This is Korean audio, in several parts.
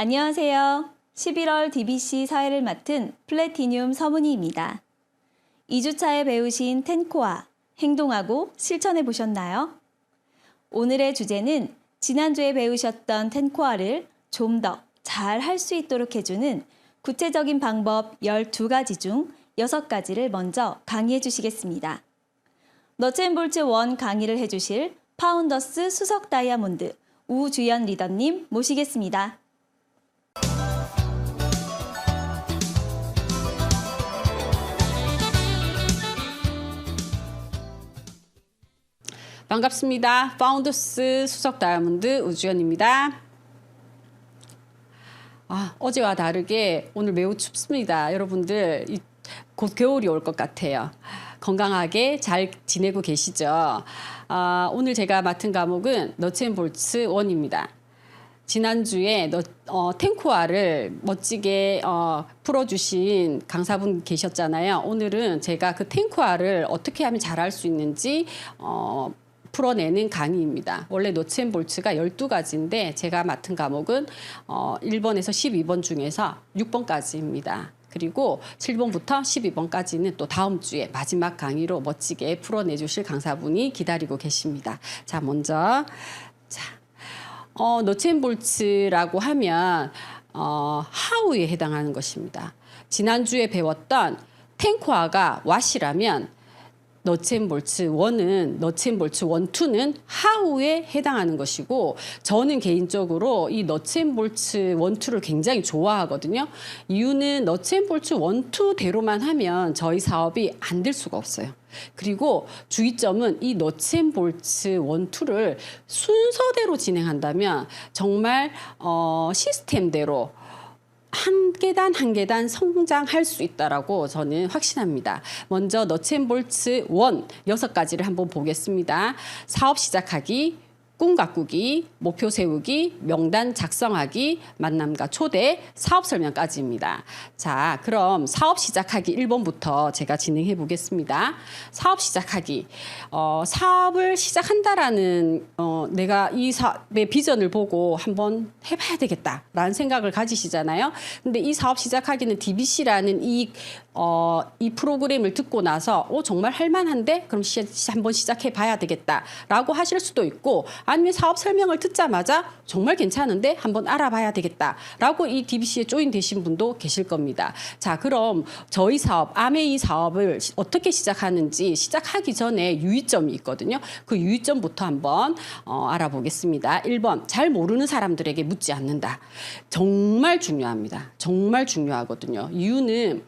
안녕하세요. 11월 DBC 사회를 맡은 플래티늄 서문희입니다. 2주차에 배우신 텐코아, 행동하고 실천해 보셨나요? 오늘의 주제는 지난주에 배우셨던 텐코아를 좀 더 잘 할 수 있도록 해주는 구체적인 방법 12가지 중 6가지를 먼저 강의해 주시겠습니다. 너츠앤볼츠 1 강의를 해주실 파운더스 수석 다이아몬드 우주연 리더님 모시겠습니다. 반갑습니다. 파운더스 수석 다이아몬드 우주연입니다. 어제와 다르게 오늘 매우 춥습니다. 여러분들 곧 겨울이 올 것 같아요. 건강하게 잘 지내고 계시죠? 오늘 제가 맡은 과목은 너츠앤볼츠 1입니다. 지난주에 텐코아를 멋지게 풀어주신 강사분 계셨잖아요. 오늘은 제가 그 텐코아를 어떻게 하면 잘할 수 있는지 풀어내는 강의입니다. 원래 너츠앤볼츠가 12가지인데 제가 맡은 과목은 1번에서 12번 중에서 6번까지입니다. 그리고 7번부터 12번까지는 또 다음 주에 마지막 강의로 멋지게 풀어내 주실 강사분이 기다리고 계십니다. 자, 먼저 너츠앤볼츠라고 하면 하우에 해당하는 것입니다. 지난주에 배웠던 텐코아가 왓이라면 너츠앤볼츠 1은 너츠앤볼츠 1, 2는 하우에 해당하는 것이고, 저는 개인적으로 이 너츠앤볼츠 1, 2를 굉장히 좋아하거든요. 이유는 너츠앤볼츠 1, 2대로만 하면 저희 사업이 안 될 수가 없어요. 그리고 주의점은 이 너츠앤볼츠 1, 2를 순서대로 진행한다면 정말 시스템대로 한 계단 한 계단 성장할 수 있다라고 저는 확신합니다. 먼저 너츠앤볼츠 1 6가지를 한번 보겠습니다. 사업 시작하기, 꿈 가꾸기, 목표 세우기, 명단 작성하기, 만남과 초대, 사업 설명까지입니다. 자, 그럼 사업 시작하기 1번부터 제가 진행해 보겠습니다. 사업 시작하기. 사업을 시작한다라는 내가 이 사업의 비전을 보고 한번 해봐야 되겠다라는 생각을 가지시잖아요. 근데 이 사업 시작하기는 DBC라는 이 프로그램을 듣고 나서 정말 할만한데? 그럼 한번 시작해 봐야 되겠다라고 하실 수도 있고, 아니면 사업 설명을 듣자마자 정말 괜찮은데 한번 알아봐야 되겠다라고 이 DBC에 조인 되신 분도 계실 겁니다. 자, 그럼 저희 사업, 아메이 사업을 어떻게 시작하는지 시작하기 전에 유의점이 있거든요. 그 유의점부터 한번 알아보겠습니다. 1번, 잘 모르는 사람들에게 묻지 않는다. 정말 중요합니다. 정말 중요하거든요. 이유는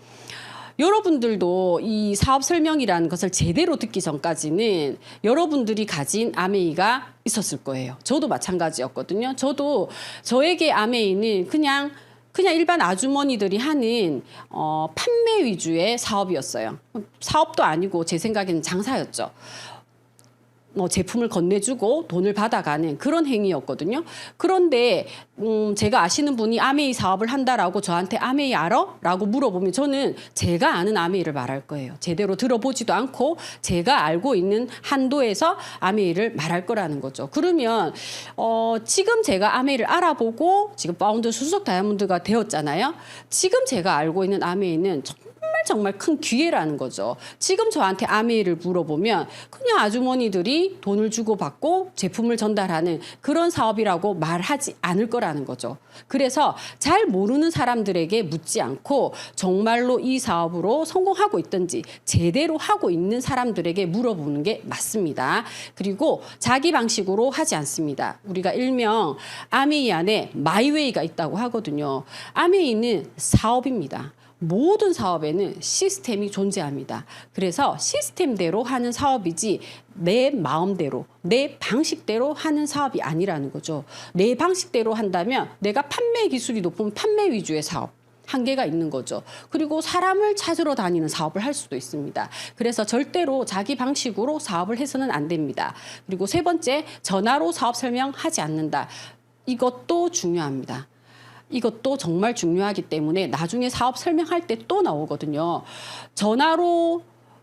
여러분들도 이 사업 설명이라는 것을 제대로 듣기 전까지는 여러분들이 가진 아메이가 있었을 거예요. 저도 마찬가지였거든요. 저도 저에게 아메이는 그냥 일반 아주머니들이 하는 판매 위주의 사업이었어요. 사업도 아니고 제 생각에는 장사였죠. 제품을 건네주고 돈을 받아가는 그런 행위였거든요. 그런데 제가 아시는 분이 아메이 사업을 한다라고 저한테 아메이 알아? 라고 물어보면 저는 제가 아는 아메이를 말할 거예요. 제대로 들어보지도 않고 제가 알고 있는 한도에서 아메이를 말할 거라는 거죠. 그러면 지금 제가 아메이를 알아보고 지금 파운드 수석 다이아몬드가 되었잖아요. 지금 제가 알고 있는 아메이는 정말 큰 기회라는 거죠. 지금 저한테 아메이를 물어보면 그냥 아주머니들이 돈을 주고 받고 제품을 전달하는 그런 사업이라고 말하지 않을 거라는 거죠. 그래서 잘 모르는 사람들에게 묻지 않고 정말로 이 사업으로 성공하고 있든지 제대로 하고 있는 사람들에게 물어보는 게 맞습니다. 그리고 자기 방식으로 하지 않습니다. 우리가 일명 아메이 안에 마이웨이가 있다고 하거든요. 아메이는 사업입니다. 모든 사업에는 시스템이 존재합니다. 그래서 시스템대로 하는 사업이지 내 마음대로, 내 방식대로 하는 사업이 아니라는 거죠. 내 방식대로 한다면 내가 판매 기술이 높으면 판매 위주의 사업. 한계가 있는 거죠. 그리고 사람을 찾으러 다니는 사업을 할 수도 있습니다. 그래서 절대로 자기 방식으로 사업을 해서는 안 됩니다. 그리고 세 번째, 전화로 사업 설명하지 않는다. 이것도 중요합니다. 이것도 정말 중요하기 때문에 나중에 사업 설명할 때 또 나오거든요. 전화로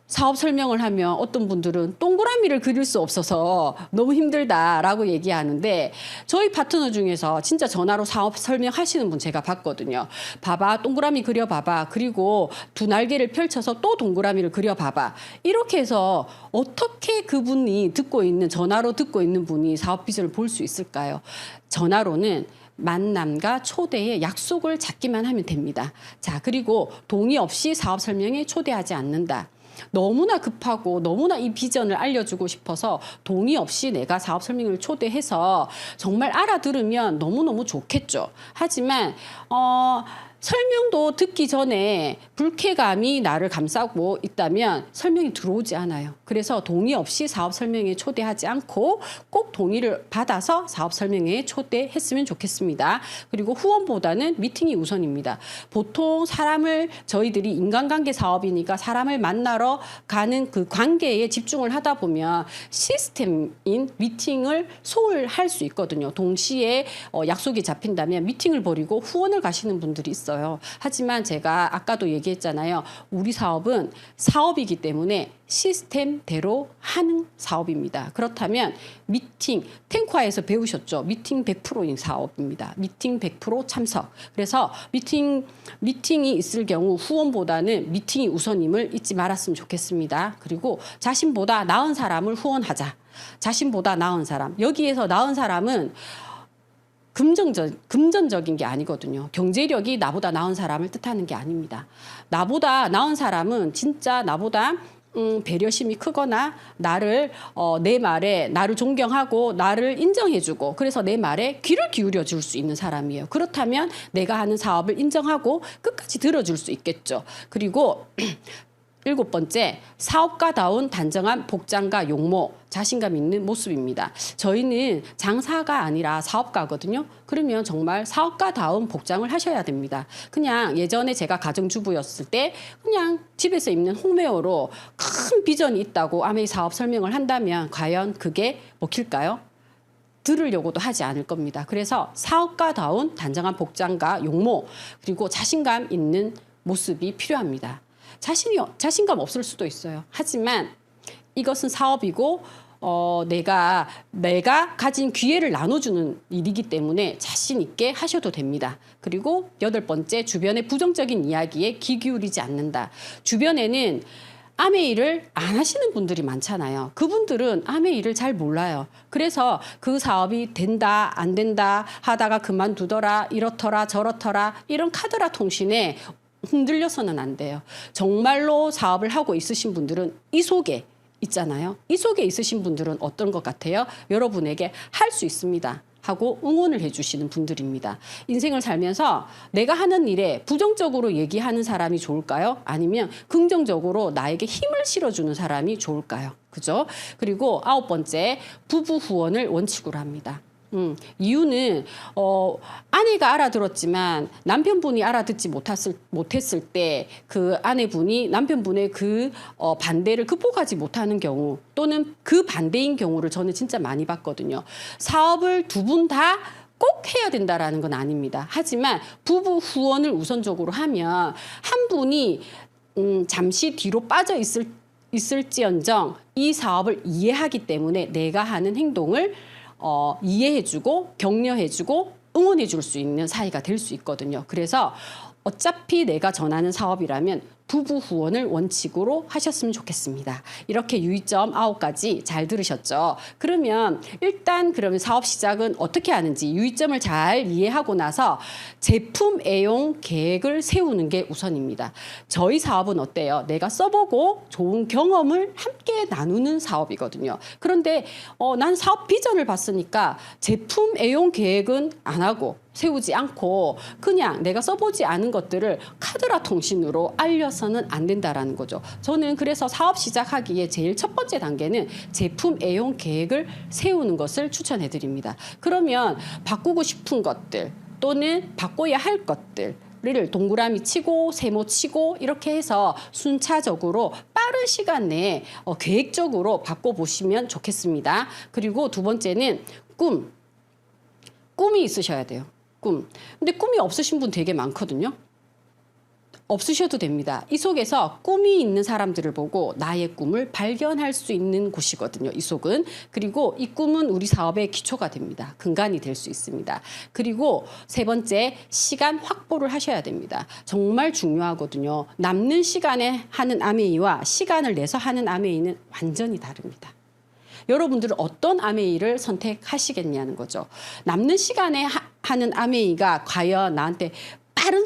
사업 설명을 하면 어떤 분들은 동그라미를 그릴 수 없어서 너무 힘들다라고 얘기하는데 저희 파트너 중에서 진짜 전화로 사업 설명하시는 분 제가 봤거든요. 봐봐, 동그라미 그려봐봐. 그리고 두 날개를 펼쳐서 또 동그라미를 그려봐봐. 이렇게 해서 어떻게 그분이 전화로 듣고 있는 분이 사업 비전을 볼 수 있을까요? 전화로는 만남과 초대의 약속을 잡기만 하면 됩니다. 자, 그리고 동의 없이 사업 설명에 초대하지 않는다. 너무나 급하고 너무나 이 비전을 알려주고 싶어서 동의 없이 내가 사업 설명을 초대해서 정말 알아들으면 너무너무 좋겠죠. 하지만 설명도 듣기 전에 불쾌감이 나를 감싸고 있다면 설명이 들어오지 않아요. 그래서 동의 없이 사업 설명에 초대하지 않고 꼭 동의를 받아서 사업 설명에 초대했으면 좋겠습니다. 그리고 후원보다는 미팅이 우선입니다. 보통 저희들이 인간관계 사업이니까 사람을 만나러 가는 그 관계에 집중을 하다 보면 시스템인 미팅을 소홀할 수 있거든요. 동시에 약속이 잡힌다면 미팅을 버리고 후원을 가시는 분들이 있어요. 하지만 제가 아까도 얘기했잖아요. 우리 사업은 사업이기 때문에 시스템대로 하는 사업입니다. 그렇다면 미팅, 탱과에서 배우셨죠? 미팅 100%인 사업입니다. 미팅 100% 참석. 그래서 미팅이 있을 경우 후원보다는 미팅이 우선임을 잊지 말았으면 좋겠습니다. 그리고 자신보다 나은 사람을 후원하자. 자신보다 나은 사람. 여기에서 나은 사람은 금전적인 게 아니거든요. 경제력이 나보다 나은 사람을 뜻하는 게 아닙니다. 나보다 나은 사람은 진짜 나보다 배려심이 크거나 내 말에 나를 존경하고 나를 인정해주고 그래서 내 말에 귀를 기울여 줄 수 있는 사람이에요. 그렇다면 내가 하는 사업을 인정하고 끝까지 들어줄 수 있겠죠. 그리고 7번째, 사업가다운 단정한 복장과 용모, 자신감 있는 모습입니다. 저희는 장사가 아니라 사업가거든요. 그러면 정말 사업가다운 복장을 하셔야 됩니다. 그냥 예전에 제가 가정주부였을 때 그냥 집에서 입는 홈웨어로 큰 비전이 있다고 아메이 사업 설명을 한다면 과연 그게 먹힐까요? 들으려고도 하지 않을 겁니다. 그래서 사업가다운 단정한 복장과 용모, 그리고 자신감 있는 모습이 필요합니다. 자신감 없을 수도 있어요. 하지만 이것은 사업이고 내가 가진 기회를 나눠주는 일이기 때문에 자신 있게 하셔도 됩니다. 그리고 8번째, 주변의 부정적인 이야기에 귀 기울이지 않는다. 주변에는 아메이를 안 하시는 분들이 많잖아요. 그분들은 아메이를 잘 몰라요. 그래서 그 사업이 된다, 안 된다 하다가 그만두더라, 이렇더라, 저렇더라 이런 카더라 통신에 흔들려서는 안 돼요. 정말로 사업을 하고 있으신 분들은 이 속에 있잖아요. 이 속에 있으신 분들은 어떤 것 같아요? 여러분에게 할 수 있습니다 하고 응원을 해주시는 분들입니다. 인생을 살면서 내가 하는 일에 부정적으로 얘기하는 사람이 좋을까요? 아니면 긍정적으로 나에게 힘을 실어주는 사람이 좋을까요? 그죠? 그리고 9번째, 부부 후원을 원칙으로 합니다. 이유는 아내가 알아들었지만 남편분이 알아듣지 못했을 때 그 아내분이 남편분의 그 반대를 극복하지 못하는 경우 또는 그 반대인 경우를 저는 진짜 많이 봤거든요. 사업을 두 분 다 꼭 해야 된다라는 건 아닙니다. 하지만 부부 후원을 우선적으로 하면 한 분이 잠시 뒤로 빠져 있을지언정 이 사업을 이해하기 때문에 내가 하는 행동을 이해해주고 격려해주고 응원해줄 수 있는 사이가 될 수 있거든요. 그래서 어차피 내가 전하는 사업이라면 부부 후원을 원칙으로 하셨으면 좋겠습니다. 이렇게 유의점 9가지 잘 들으셨죠? 그러면 사업 시작은 어떻게 하는지 유의점을 잘 이해하고 나서 제품 애용 계획을 세우는 게 우선입니다. 저희 사업은 어때요? 내가 써보고 좋은 경험을 함께 나누는 사업이거든요. 그런데 난 사업 비전을 봤으니까 제품 애용 계획은 안 하고 세우지 않고 그냥 내가 써보지 않은 것들을 카드라 통신으로 알려서는 안 된다라는 거죠. 저는 그래서 사업 시작하기에 제일 첫 번째 단계는 제품 애용 계획을 세우는 것을 추천해 드립니다. 그러면 바꾸고 싶은 것들 또는 바꿔야 할 것들 를 동그라미 치고 세모 치고 이렇게 해서 순차적으로 빠른 시간 내에 계획적으로 바꿔보시면 좋겠습니다. 그리고 2번째는 꿈이 있으셔야 돼요. 꿈. 근데 꿈이 없으신 분 되게 많거든요. 없으셔도 됩니다. 이 속에서 꿈이 있는 사람들을 보고 나의 꿈을 발견할 수 있는 곳이거든요. 이 속은. 그리고 이 꿈은 우리 사업의 기초가 됩니다. 근간이 될 수 있습니다. 그리고 세 번째, 시간 확보를 하셔야 됩니다. 정말 중요하거든요. 남는 시간에 하는 아메이와 시간을 내서 하는 아메이는 완전히 다릅니다. 여러분들은 어떤 아메이를 선택하시겠냐는 거죠. 남는 시간에 하는 아메이가 과연 나한테 빠른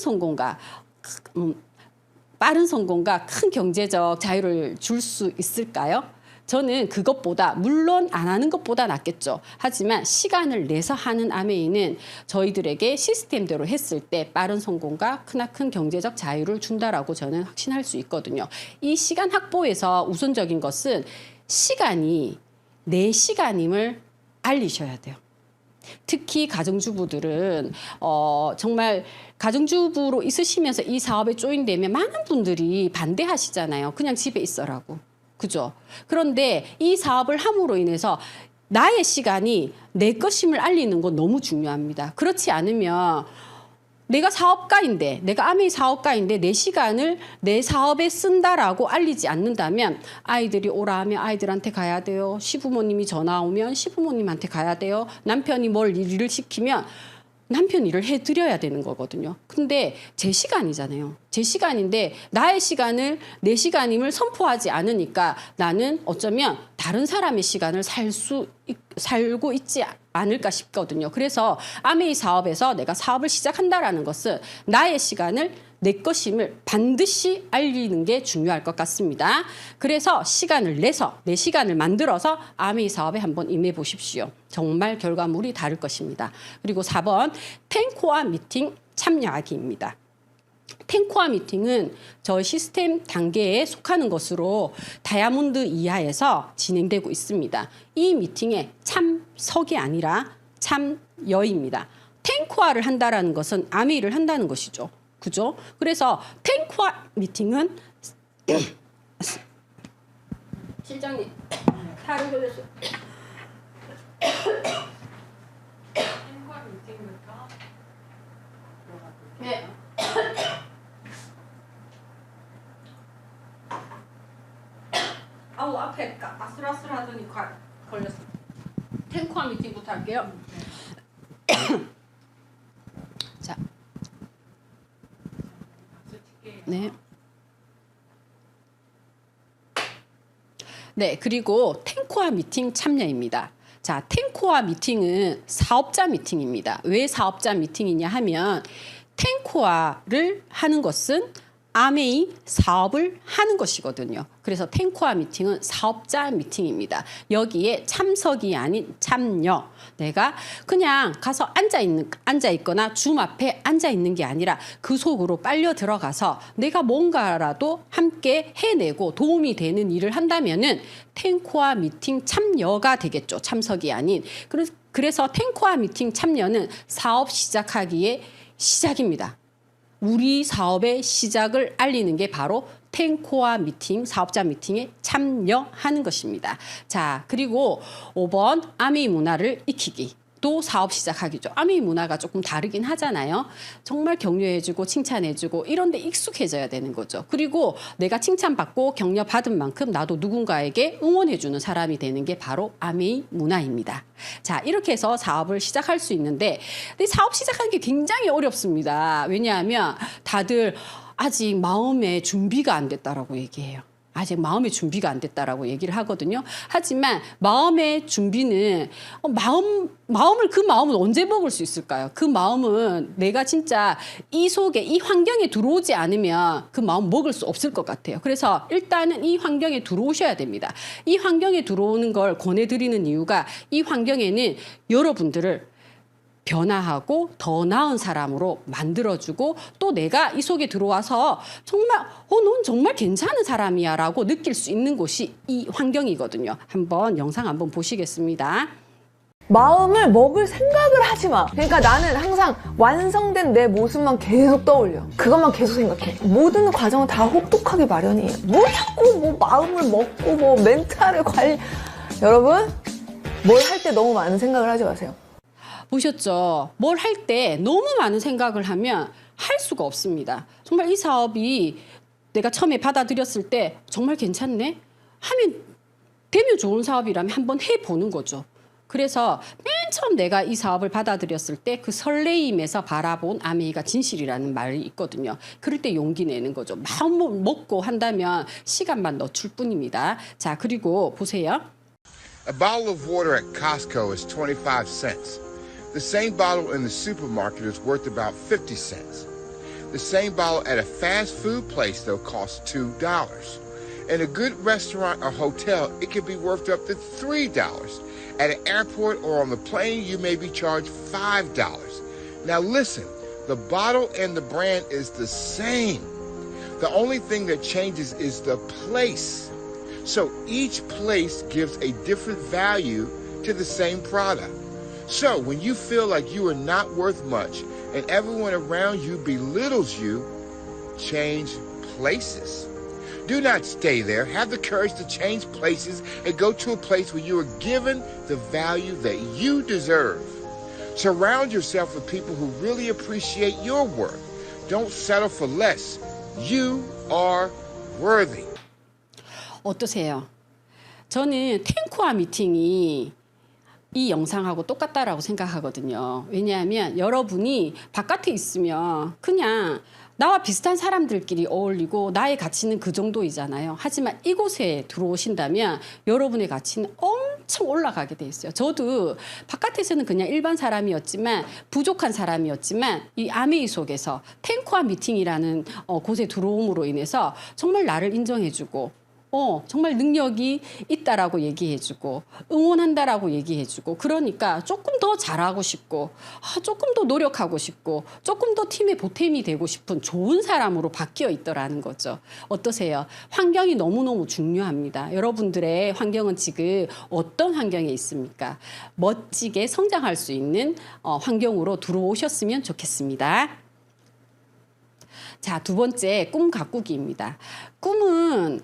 성공과 큰 경제적 자유를 줄 수 있을까요? 저는 그것보다 물론 안 하는 것보다 낫겠죠. 하지만 시간을 내서 하는 아메이는 저희들에게 시스템대로 했을 때 빠른 성공과 크나큰 경제적 자유를 준다라고 저는 확신할 수 있거든요. 이 시간 확보에서 우선적인 것은 시간이 내 시간임을 알리셔야 돼요. 특히 가정주부들은 정말 가정주부로 있으시면서 이 사업에 조인되면 많은 분들이 반대하시잖아요. 그냥 집에 있어라고. 그죠? 그런데 이 사업을 함으로 인해서 나의 시간이 내 것임을 알리는 건 너무 중요합니다. 그렇지 않으면 내가 사업가인데, 내가 아메이 사업가인데 내 시간을 내 사업에 쓴다라고 알리지 않는다면 아이들이 오라 하면 아이들한테 가야 돼요. 시부모님이 전화 오면 시부모님한테 가야 돼요. 남편이 뭘 일을 시키면 남편 일을 해드려야 되는 거거든요. 근데 제 시간이잖아요. 제 시간인데 나의 시간을 내 시간임을 선포하지 않으니까 나는 어쩌면 다른 사람의 시간을 살고 있지 않을까 싶거든요. 그래서 아메이 사업에서 내가 사업을 시작한다라는 것은 나의 시간을 내 것임을 반드시 알리는 게 중요할 것 같습니다. 그래서 시간을 내서 내 시간을 만들어서 아메이 사업에 한번 임해 보십시오. 정말 결과물이 다를 것입니다. 그리고 4번 텐코아 미팅 참여하기입니다. 텐코아 미팅은 저희 시스템 단계에 속하는 것으로 다이아몬드 이하에서 진행되고 있습니다. 이 미팅에 참석이 아니라 참여입니다. 텐코아를 한다라는 것은 아메이를 한다는 것이죠. 그죠? 그래서 텐코아 미팅은 실장님 살을 걸렸어요. 텐코아 미팅부터 네. 아우 앞에 아슬아슬하더니 걸렸어. 텐코아 미팅부터 할게요. 자. 네. 네, 그리고 텐코아 미팅 참여입니다. 자, 텐코아 미팅은 사업자 미팅입니다. 왜 사업자 미팅이냐 하면 텐코아를 하는 것은 아메이 사업을 하는 것이거든요. 그래서 텐코아 미팅은 사업자 미팅입니다. 여기에 참석이 아닌 참여. 내가 그냥 가서 앉아 있거나 줌 앞에 앉아 있는 게 아니라 그 속으로 빨려 들어가서 내가 뭔가라도 함께 해내고 도움이 되는 일을 한다면은 텐코아 미팅 참여가 되겠죠. 참석이 아닌. 그래서 텐코아 미팅 참여는 사업 시작하기에 시작입니다. 우리 사업의 시작을 알리는 게 바로 텐코아 미팅, 사업자 미팅에 참여하는 것입니다. 자, 그리고 5번 아메이 문화를 익히기. 또 사업 시작하기죠. 아메이 문화가 조금 다르긴 하잖아요. 정말 격려해주고 칭찬해주고 이런 데 익숙해져야 되는 거죠. 그리고 내가 칭찬받고 격려받은 만큼 나도 누군가에게 응원해주는 사람이 되는 게 바로 아메이 문화입니다. 자, 이렇게 해서 사업을 시작할 수 있는데 사업 시작하는 게 굉장히 어렵습니다. 왜냐하면 다들 아직 마음의 준비가 안 됐다라고 얘기해요. 아직 마음의 준비가 안 됐다라고 얘기를 하거든요. 하지만 마음의 준비는 그 마음은 언제 먹을 수 있을까요? 그 마음은 내가 진짜 이 속에 이 환경에 들어오지 않으면 그 마음 먹을 수 없을 것 같아요. 그래서 일단은 이 환경에 들어오셔야 됩니다. 이 환경에 들어오는 걸 권해드리는 이유가 이 환경에는 여러분들을 변화하고 더 나은 사람으로 만들어주고 또 내가 이 속에 들어와서 정말 넌 정말 괜찮은 사람이야 라고 느낄 수 있는 곳이 이 환경이거든요. 한번 영상 한번 보시겠습니다. 마음을 먹을 생각을 하지 마. 그러니까 나는 항상 완성된 내 모습만 계속 떠올려. 그것만 계속 생각해. 모든 과정은 다 혹독하게 마련이에요. 뭐 자꾸 마음을 먹고 멘탈을 관리. 여러분, 뭘 할 때 너무 많은 생각을 하지 마세요. 보셨죠? 뭘 할 때 너무 많은 생각을 하면 할 수가 없습니다. 정말 이 사업이 내가 처음에 받아들였을 때 정말 괜찮네? 되면 좋은 사업이라면 한번 해보는 거죠. 그래서 맨 처음 내가 이 사업을 받아들였을 때 그 설레임에서 바라본 아메이가 진실이라는 말이 있거든요. 그럴 때 용기 내는 거죠. 마음 먹고 한다면 시간만 늦출 뿐입니다. 자, 그리고 보세요. A bottle of water at Costco is 25 cents. The same bottle in the supermarket is worth about 50 cents. The same bottle at a fast food place, though, costs $2. In a good restaurant or hotel, it can be worth up to $3. At an airport or on the plane, you may be charged $5. Now listen, the bottle and the brand is the same. The only thing that changes is the place. So each place gives a different value to the same product. So when you feel like you are not worth much and everyone around you belittles you, change places. Do not stay there. Have the courage to change places and go to a place where you are given the value that you deserve. Surround yourself with people who really appreciate your worth. Don't settle for less. You are worthy. 어떠세요? 저는 탱코아 미팅이 이 영상하고 똑같다라고 생각하거든요. 왜냐하면 여러분이 바깥에 있으면 그냥 나와 비슷한 사람들끼리 어울리고 나의 가치는 그 정도이잖아요. 하지만 이곳에 들어오신다면 여러분의 가치는 엄청 올라가게 돼 있어요. 저도 바깥에서는 그냥 일반 사람이었지만 부족한 사람이었지만 이 아메이 속에서 탱코아 미팅이라는 곳에 들어옴으로 인해서 정말 나를 인정해주고 정말 능력이 있다라고 얘기해주고 응원한다라고 얘기해주고 그러니까 조금 더 잘하고 싶고 조금 더 노력하고 싶고 조금 더 팀의 보탬이 되고 싶은 좋은 사람으로 바뀌어 있더라는 거죠. 어떠세요? 환경이 너무너무 중요합니다. 여러분들의 환경은 지금 어떤 환경에 있습니까? 멋지게 성장할 수 있는 환경으로 들어오셨으면 좋겠습니다. 자, 두 번째, 꿈 가꾸기입니다. 꿈은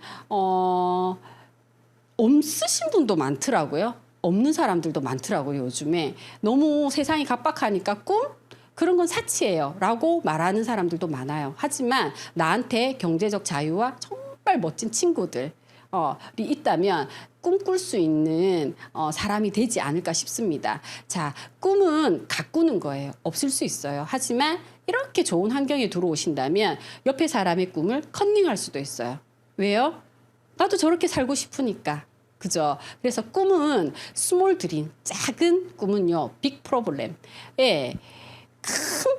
없으신 분도 많더라고요. 없는 사람들도 많더라고요, 요즘에. 너무 세상이 각박하니까 꿈? 그런 건 사치예요. 라고 말하는 사람들도 많아요. 하지만 나한테 경제적 자유와 정말 멋진 친구들이 있다면 꿈꿀 수 있는 사람이 되지 않을까 싶습니다. 자, 꿈은 가꾸는 거예요. 없을 수 있어요. 하지만 이렇게 좋은 환경에 들어오신다면 옆에 사람의 꿈을 컨닝할 수도 있어요. 왜요? 나도 저렇게 살고 싶으니까. 그죠? 그래서 꿈은 스몰 드림, 작은 꿈은요, 빅 프로블렘. 큰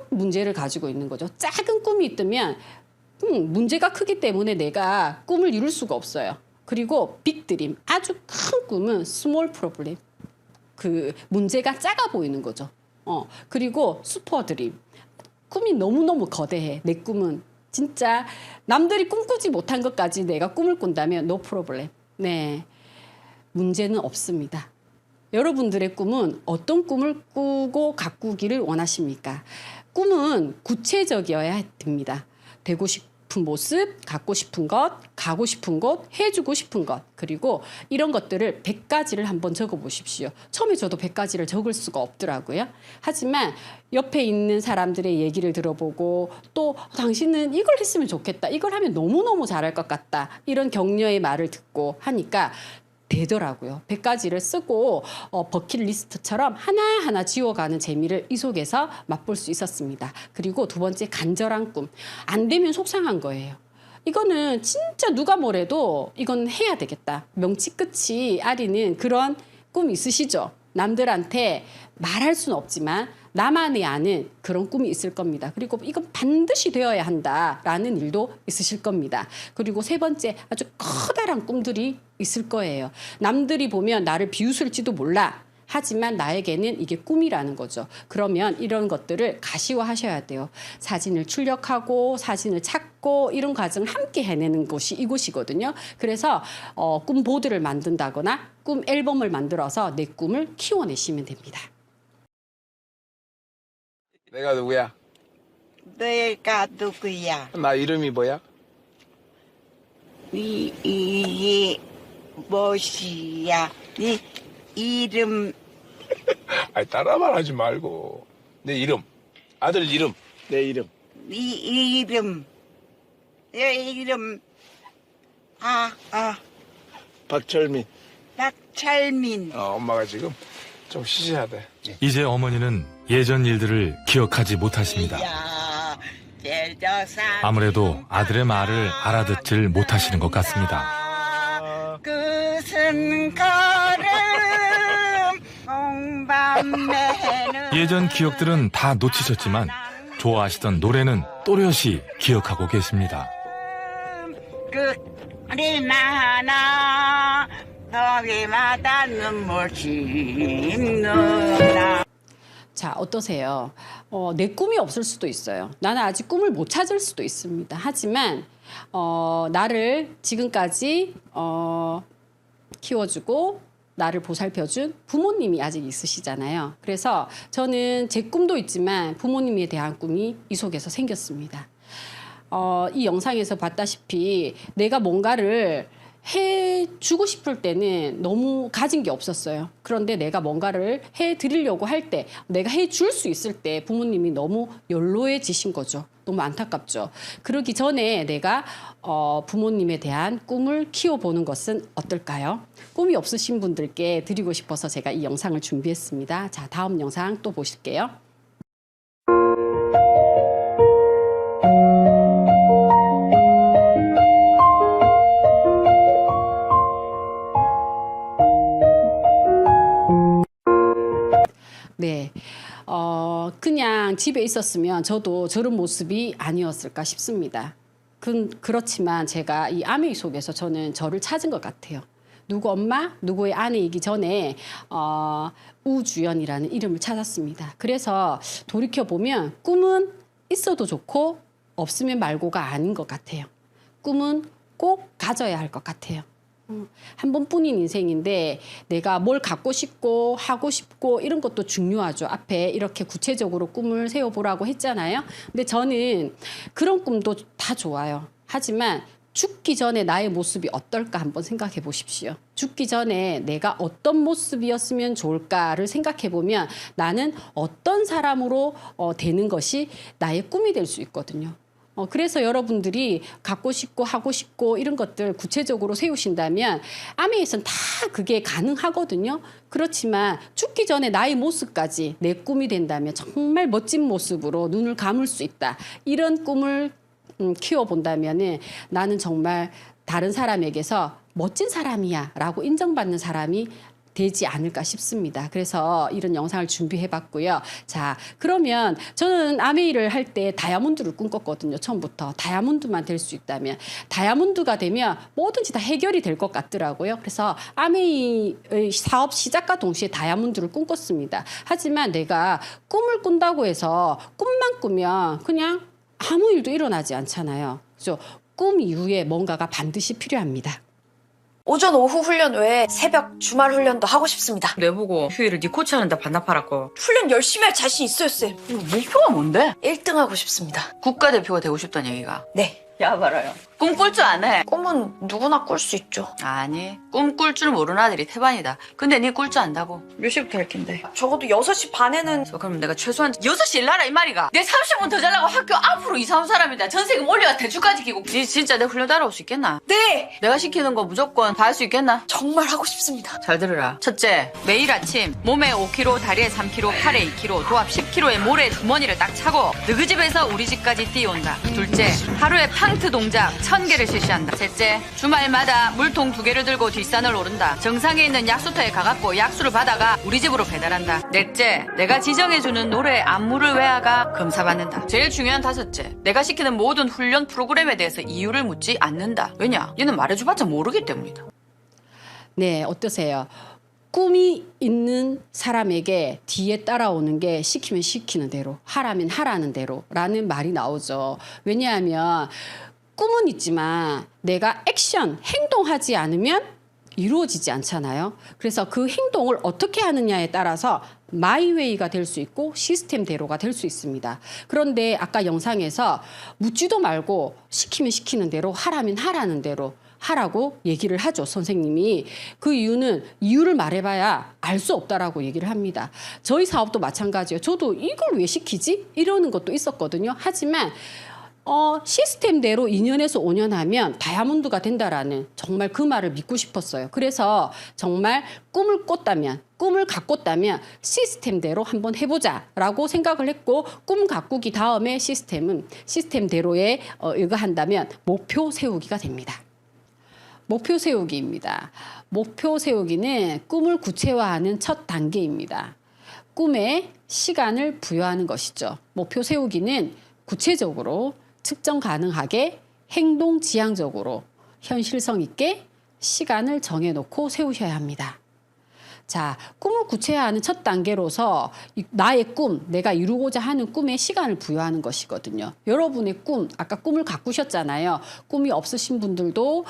문제를 가지고 있는 거죠. 작은 꿈이 있다면 문제가 크기 때문에 내가 꿈을 이룰 수가 없어요. 그리고 빅 드림, 아주 큰 꿈은 스몰 프로블렘. 그 문제가 작아 보이는 거죠. 그리고 슈퍼 드림. 꿈이 너무너무 거대해. 내 꿈은 진짜 남들이 꿈꾸지 못한 것까지 내가 꿈을 꾼다면 no problem. 네, 문제는 없습니다. 여러분들의 꿈은 어떤 꿈을 꾸고 가꾸기를 원하십니까? 꿈은 구체적이어야 됩니다. 되고 싶은 모습, 갖고 싶은 것, 가고 싶은 곳, 해주고 싶은 것, 그리고 이런 것들을 100가지를 한번 적어보십시오. 처음에 저도 100가지를 적을 수가 없더라고요. 하지만 옆에 있는 사람들의 얘기를 들어보고 또 당신은 이걸 했으면 좋겠다, 이걸 하면 너무너무 잘할 것 같다, 이런 격려의 말을 듣고 하니까 되더라고요. 100가지를 쓰고 버킷리스트처럼 하나하나 지워가는 재미를 이 속에서 맛볼 수 있었습니다. 그리고 두 번째, 간절한 꿈. 안 되면 속상한 거예요. 이거는 진짜 누가 뭐래도 이건 해야 되겠다. 명치 끝이 아리는 그런 꿈 있으시죠? 남들한테 말할 수는 없지만 나만이 아는 그런 꿈이 있을 겁니다. 그리고 이건 반드시 되어야 한다라는 일도 있으실 겁니다. 그리고 세 번째, 아주 커다란 꿈들이 있을 거예요. 남들이 보면 나를 비웃을지도 몰라. 하지만 나에게는 이게 꿈이라는 거죠. 그러면 이런 것들을 가시화하셔야 돼요. 사진을 출력하고 사진을 찾고 이런 과정을 함께 해내는 곳이 이곳이거든요. 그래서 꿈 보드를 만든다거나 꿈 앨범을 만들어서 내 꿈을 키워내시면 됩니다. 내가 누구야? 내가 누구야? 나 이름이 뭐야? 이게 무엇이야? 네 이름 아니 따라 말하지 말고 내 이름, 아들 이름, 내 이름. 이름 박철민. 박철민. 엄마가 지금 좀 쉬셔야 돼. 이제 어머니는 예전 일들을 기억하지 못하십니다. 아무래도 아들의 말을 알아듣질 못하시는 것 같습니다. 끝은 걸음 홍밤매는 예전 기억들은 다 놓치셨지만 좋아하시던 노래는 또렷이 기억하고 계십니다. 끝이나 거기마다 눈물 짓는다. 자, 어떠세요? 내 꿈이 없을 수도 있어요. 나는 아직 꿈을 못 찾을 수도 있습니다. 하지만 나를 지금까지 키워주고 나를 보살펴준 부모님이 아직 있으시잖아요. 그래서 저는 제 꿈도 있지만 부모님에 대한 꿈이 이 속에서 생겼습니다. 이 영상에서 봤다시피 내가 뭔가를 해주고 싶을 때는 너무 가진 게 없었어요. 그런데 내가 뭔가를 해드리려고 할 때, 내가 해줄 수 있을 때 부모님이 너무 연로해지신 거죠. 너무 안타깝죠. 그러기 전에 내가 부모님에 대한 꿈을 키워보는 것은 어떨까요? 꿈이 없으신 분들께 드리고 싶어서 제가 이 영상을 준비했습니다. 자, 다음 영상 또 보실게요. 네, 그냥 집에 있었으면 저도 저런 모습이 아니었을까 싶습니다. 그렇지만 제가 이 아메이 속에서 저는 저를 찾은 것 같아요. 누구 엄마, 누구의 아내이기 전에 우주연이라는 이름을 찾았습니다. 그래서 돌이켜보면 꿈은 있어도 좋고 없으면 말고가 아닌 것 같아요. 꿈은 꼭 가져야 할 것 같아요. 한 번뿐인 인생인데 내가 뭘 갖고 싶고 하고 싶고 이런 것도 중요하죠. 앞에 이렇게 구체적으로 꿈을 세워보라고 했잖아요. 근데 저는 그런 꿈도 다 좋아요. 하지만 죽기 전에 나의 모습이 어떨까 한번 생각해 보십시오. 죽기 전에 내가 어떤 모습이었으면 좋을까를 생각해 보면 나는 어떤 사람으로 되는 것이 나의 꿈이 될 수 있거든요. 그래서 여러분들이 갖고 싶고 하고 싶고 이런 것들 구체적으로 세우신다면 아메이에서는 다 그게 가능하거든요. 그렇지만 죽기 전에 나의 모습까지 내 꿈이 된다면 정말 멋진 모습으로 눈을 감을 수 있다. 이런 꿈을 키워본다면 나는 정말 다른 사람에게서 멋진 사람이야 라고 인정받는 사람이 되지 않을까 싶습니다. 그래서 이런 영상을 준비해봤고요. 자, 그러면 저는 아메이를 할 때 다이아몬드를 꿈꿨거든요. 처음부터. 다이아몬드만 될 수 있다면. 다이아몬드가 되면 뭐든지 다 해결이 될 것 같더라고요. 그래서 아메이의 사업 시작과 동시에 다이아몬드를 꿈꿨습니다. 하지만 내가 꿈을 꾼다고 해서 꿈만 꾸면 그냥 아무 일도 일어나지 않잖아요. 그죠? 꿈 이후에 뭔가가 반드시 필요합니다. 오전 오후 훈련 외에 새벽 주말 훈련도 하고 싶습니다. 내보고 휴일을 네 코치하는데 반납하라고. 훈련 열심히 할 자신 있어요, 쌤. 목표가 뭔데? 1등 하고 싶습니다. 국가대표가 되고 싶다는 얘기가. 네. 야, 봐라요. 꿈 꿀 줄 아네. 꿈은 누구나 꿀 수 있죠. 아니, 꿈 꿀 줄 모르는 아들이 태반이다. 근데 네 꿀 줄 안다고. 몇 시부터 할 텐데? 적어도 6시 반에는 그럼 내가 최소한 6시 일나라 이 말이가. 내 30분 더 잘나고 학교 앞으로 이사 온 사람이다. 전세금 올려가 대출까지 끼고. 네 진짜 내 훈련 따라올 수 있겠나? 네! 내가 시키는 거 무조건 다 할 수 있겠나? 정말 하고 싶습니다. 잘 들으라. 첫째, 매일 아침 몸에 5kg, 다리에 3kg, 팔에 2kg, 도합 10kg의 모래 주머니를 딱 차고 너희 집에서 우리 집까지 뛰어온다. 둘째, 하루에 팡트 동작 1000개를 실시한다. 셋째, 주말마다 물통 2개를 들고 뒷산을 오른다. 정상에 있는 약수터에 가갖고 약수를 받아가 우리 집으로 배달한다. 넷째, 내가 지정해주는 노래 안무를 외아가 검사받는다. 제일 중요한 다섯째, 내가 시키는 모든 훈련 프로그램에 대해서 이유를 묻지 않는다. 왜냐? 얘는 말해줘봤자 모르기 때문이다. 네, 어떠세요? 꿈이 있는 사람에게 뒤에 따라오는 게 시키면 시키는 대로, 하라면 하라는 대로 라는 말이 나오죠. 왜냐하면 꿈은 있지만 내가 액션, 행동하지 않으면 이루어지지 않잖아요. 그래서 그 행동을 어떻게 하느냐에 따라서 마이웨이가 될 수 있고 시스템대로가 될 수 있습니다. 그런데 아까 영상에서 묻지도 말고 시키면 시키는 대로, 하라면 하라는 대로 하라고 얘기를 하죠, 선생님이. 그 이유를 말해봐야 알 수 없다라고 얘기를 합니다. 저희 사업도 마찬가지예요. 저도 이걸 왜 시키지? 이러는 것도 있었거든요. 하지만 시스템대로 2년에서 5년 하면 다이아몬드가 된다라는 정말 그 말을 믿고 싶었어요. 그래서 정말 꿈을 가꿨다면 시스템대로 한번 해보자라고 생각을 했고, 꿈 가꾸기 다음에 시스템대로에 의거한다면 목표 세우기가 됩니다. 목표 세우기입니다. 목표 세우기는 꿈을 구체화하는 첫 단계입니다. 꿈에 시간을 부여하는 것이죠. 목표 세우기는 구체적으로 측정 가능하게 행동 지향적으로 현실성 있게 시간을 정해놓고 세우셔야 합니다. 자, 꿈을 구체화하는 첫 단계로서 나의 꿈, 내가 이루고자 하는 꿈에 시간을 부여하는 것이거든요. 여러분의 꿈, 아까 꿈을 가꾸셨잖아요. 꿈이 없으신 분들도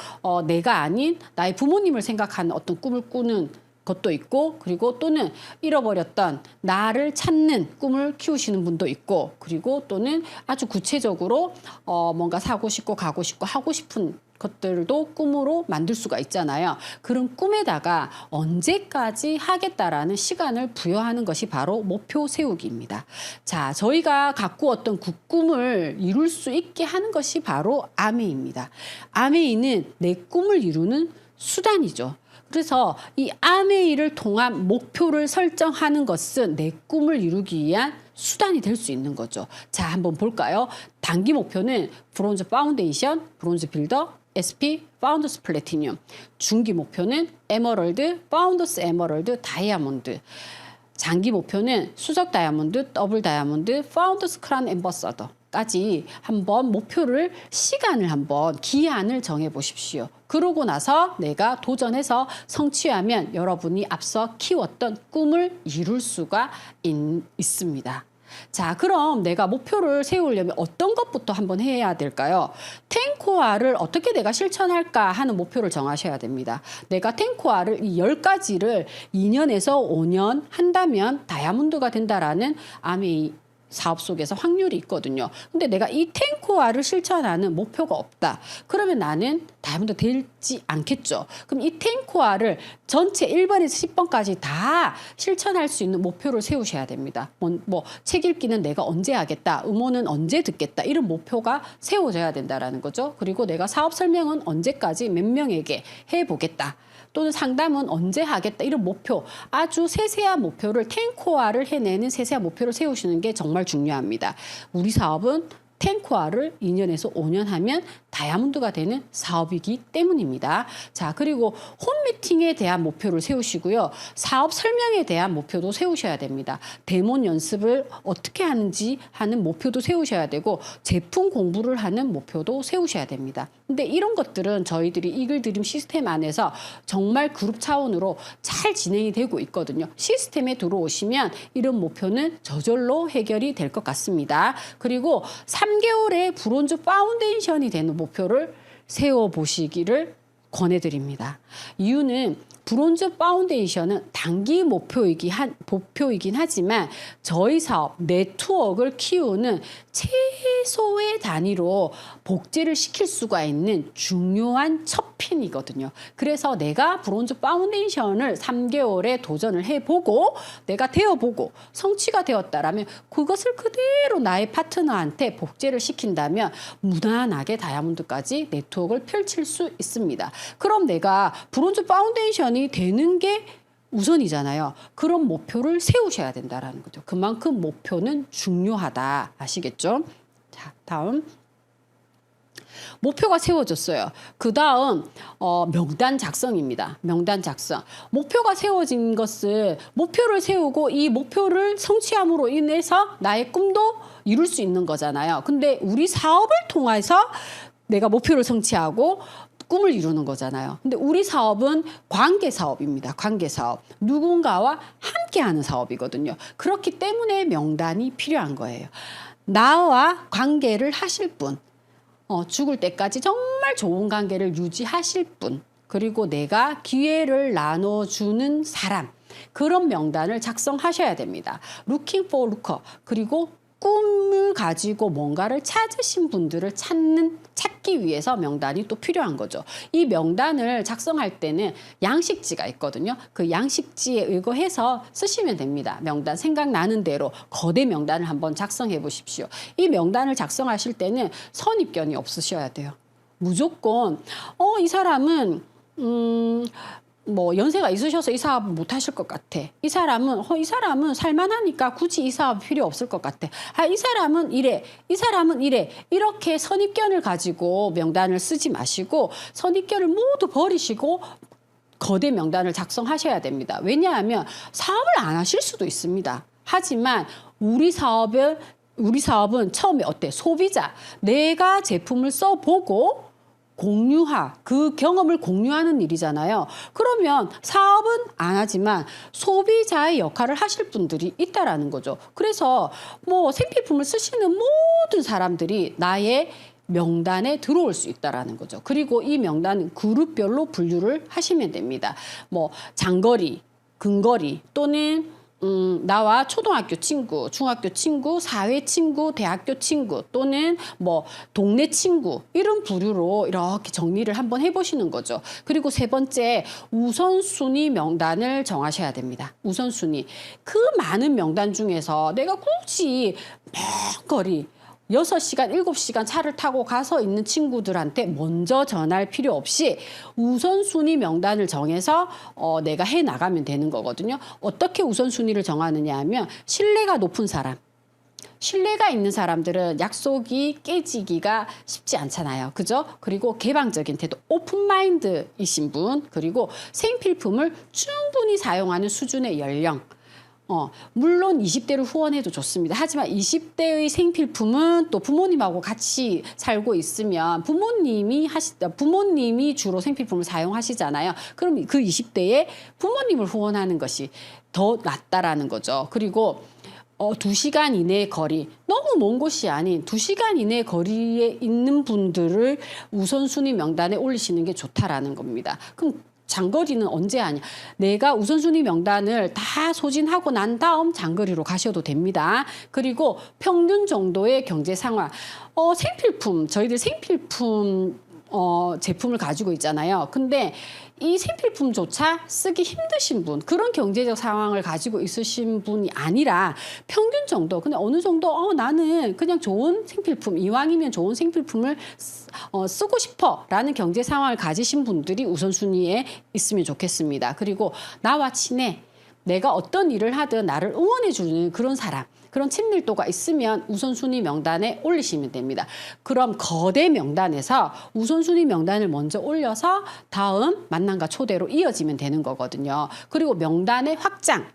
내가 아닌 나의 부모님을 생각하는 어떤 꿈을 꾸는 것도 있고, 그리고 또는 잃어버렸던 나를 찾는 꿈을 키우시는 분도 있고, 그리고 또는 아주 구체적으로 뭔가 사고 싶고 가고 싶고 하고 싶은 것들도 꿈으로 만들 수가 있잖아요. 그런 꿈에다가 언제까지 하겠다라는 시간을 부여하는 것이 바로 목표 세우기입니다. 자, 저희가 가꾸었던 그 꿈을 이룰 수 있게 하는 것이 바로 아메이입니다. 아메이는 내 꿈을 이루는 수단이죠. 그래서 이 아메이를 통한 목표를 설정하는 것은 내 꿈을 이루기 위한 수단이 될 수 있는 거죠. 자, 한번 볼까요? 단기 목표는 브론즈 파운데이션, 브론즈 빌더, SP, 파운더스 플래티늄. 중기 목표는 에머럴드, 파운더스 에머럴드, 다이아몬드. 장기 목표는 수석 다이아몬드, 더블 다이아몬드, 파운더스 크라운 앰버서더까지 한번 목표를 시간을 한번 기한을 정해 보십시오. 그러고 나서 내가 도전해서 성취하면 여러분이 앞서 키웠던 꿈을 이룰 수가 있습니다. 자, 그럼 내가 목표를 세우려면 어떤 것부터 한번 해야 될까요? 10코어를 어떻게 내가 실천할까 하는 목표를 정하셔야 됩니다. 내가 10코어를 이 10가지를 2년에서 5년 한다면 다이아몬드가 된다라는 아메이 사업 속에서 확률이 있거든요. 근데 내가 이 10코어를 실천하는 목표가 없다. 그러면 나는 다이아몬드 되지 않겠죠. 그럼 이 10코어를 전체 1번에서 10번까지 다 실천할 수 있는 목표를 세우셔야 됩니다. 책 읽기는 내가 언제 하겠다. 음원은 언제 듣겠다. 이런 목표가 세워져야 된다라는 거죠. 그리고 내가 사업 설명은 언제까지 몇 명에게 해보겠다. 또는 상담은 언제 하겠다. 이런 목표, 아주 세세한 목표를 10코어를 해내는 세세한 목표를 세우시는 게 정말 중요합니다. 우리 사업은 10코어를 2년에서 5년 하면 다이아몬드가 되는 사업이기 때문입니다. 자, 그리고 홈미팅에 대한 목표를 세우시고요. 사업 설명에 대한 목표도 세우셔야 됩니다. 데몬 연습을 어떻게 하는지 하는 목표도 세우셔야 되고, 제품 공부를 하는 목표도 세우셔야 됩니다. 근데 이런 것들은 저희들이 이글드림 시스템 안에서 정말 그룹 차원으로 잘 진행이 되고 있거든요. 시스템에 들어오시면 이런 목표는 저절로 해결이 될 것 같습니다. 그리고 3개월의 브론즈 파운데이션이 되는 목표를 세워보시기를 권해드립니다. 이유는 브론즈 파운데이션은 단기 목표이긴 하지만 저희 사업 네트워크를 키우는 최소의 단위로 복제를 시킬 수가 있는 중요한 첩핀이거든요. 그래서 내가 브론즈 파운데이션을 3개월에 도전을 해보고 내가 되어보고 성취가 되었다라면 그것을 그대로 나의 파트너한테 복제를 시킨다면 무난하게 다이아몬드까지 네트워크를 펼칠 수 있습니다. 그럼 내가 브론즈 파운데이션이 되는 게 우선이잖아요. 그런 목표를 세우셔야 된다라는 거죠. 그만큼 목표는 중요하다. 아시겠죠? 자, 다음. 목표가 세워졌어요. 그 다음 명단 작성입니다. 명단 작성. 목표가 세워진 것을 목표를 세우고 이 목표를 성취함으로 인해서 나의 꿈도 이룰 수 있는 거잖아요. 근데 우리 사업을 통해서 내가 목표를 성취하고 꿈을 이루는 거잖아요. 근데 우리 사업은 관계 사업입니다. 관계 사업. 누군가와 함께하는 사업이거든요. 그렇기 때문에 명단이 필요한 거예요. 나와 관계를 하실 분, 죽을 때까지 정말 좋은 관계를 유지하실 분, 그리고 내가 기회를 나눠주는 사람, 그런 명단을 작성하셔야 됩니다. Looking for looker, 그리고 꿈을 가지고 뭔가를 찾으신 분들을 찾기 위해서 명단이 또 필요한 거죠. 이 명단을 작성할 때는 양식지가 있거든요. 그 양식지에 의거해서 쓰시면 됩니다. 명단 생각나는 대로 거대 명단을 한번 작성해 보십시오. 이 명단을 작성하실 때는 선입견이 없으셔야 돼요. 무조건 이 사람은 뭐 연세가 있으셔서 이 사업을 못 하실 것 같아. 이 사람은 살만하니까 굳이 이 사업 필요 없을 것 같아. 이 사람은 이래. 이 사람은 이래. 이렇게 선입견을 가지고 명단을 쓰지 마시고 선입견을 모두 버리시고 거대 명단을 작성하셔야 됩니다. 왜냐하면 사업을 안 하실 수도 있습니다. 하지만 우리 사업은 처음에 어때? 소비자. 내가 제품을 써보고 그 경험을 공유하는 일이잖아요. 그러면 사업은 안 하지만 소비자의 역할을 하실 분들이 있다라는 거죠. 그래서 뭐 생필품을 쓰시는 모든 사람들이 나의 명단에 들어올 수 있다라는 거죠. 그리고 이 명단은 그룹별로 분류를 하시면 됩니다. 뭐 장거리, 근거리 또는 나와 초등학교 친구, 중학교 친구, 사회 친구, 대학교 친구 또는 뭐 동네 친구 이런 부류로 이렇게 정리를 한번 해보시는 거죠. 그리고 세 번째, 우선순위 명단을 정하셔야 됩니다. 우선순위. 그 많은 명단 중에서 내가 굳이 먼 거리 6시간, 7시간 차를 타고 가서 있는 친구들한테 먼저 전할 필요 없이 우선순위 명단을 정해서 내가 해나가면 되는 거거든요. 어떻게 우선순위를 정하느냐 하면 신뢰가 높은 사람, 신뢰가 있는 사람들은 약속이 깨지기가 쉽지 않잖아요. 그죠? 그리고 개방적인 태도, 오픈마인드이신 분, 그리고 생필품을 충분히 사용하는 수준의 연령, 물론 20대를 후원해도 좋습니다. 하지만 20대의 생필품은 또 부모님하고 같이 살고 있으면 부모님이 주로 생필품을 사용하시잖아요. 그럼 그 20대에 부모님을 후원하는 것이 더 낫다라는 거죠. 그리고 2시간 이내의 거리, 너무 먼 곳이 아닌 2시간 이내 거리에 있는 분들을 우선순위 명단에 올리시는 게 좋다라는 겁니다. 그럼 장거리는 언제 하냐? 내가 우선순위 명단을 다 소진하고 난 다음 장거리로 가셔도 됩니다. 그리고 평균 정도의 경제 상황. 저희들 생필품 제품을 가지고 있잖아요. 근데 이 생필품조차 쓰기 힘드신 분, 그런 경제적 상황을 가지고 있으신 분이 아니라 평균 정도, 근데 어느 정도 나는 그냥 좋은 생필품, 이왕이면 좋은 생필품을 쓰고 싶어 라는 경제 상황을 가지신 분들이 우선순위에 있으면 좋겠습니다. 그리고 나와 친해, 내가 어떤 일을 하든 나를 응원해주는 그런 사람, 그런 친밀도가 있으면 우선순위 명단에 올리시면 됩니다. 그럼 거대 명단에서 우선순위 명단을 먼저 올려서 다음 만남과 초대로 이어지면 되는 거거든요. 그리고 명단의 확장.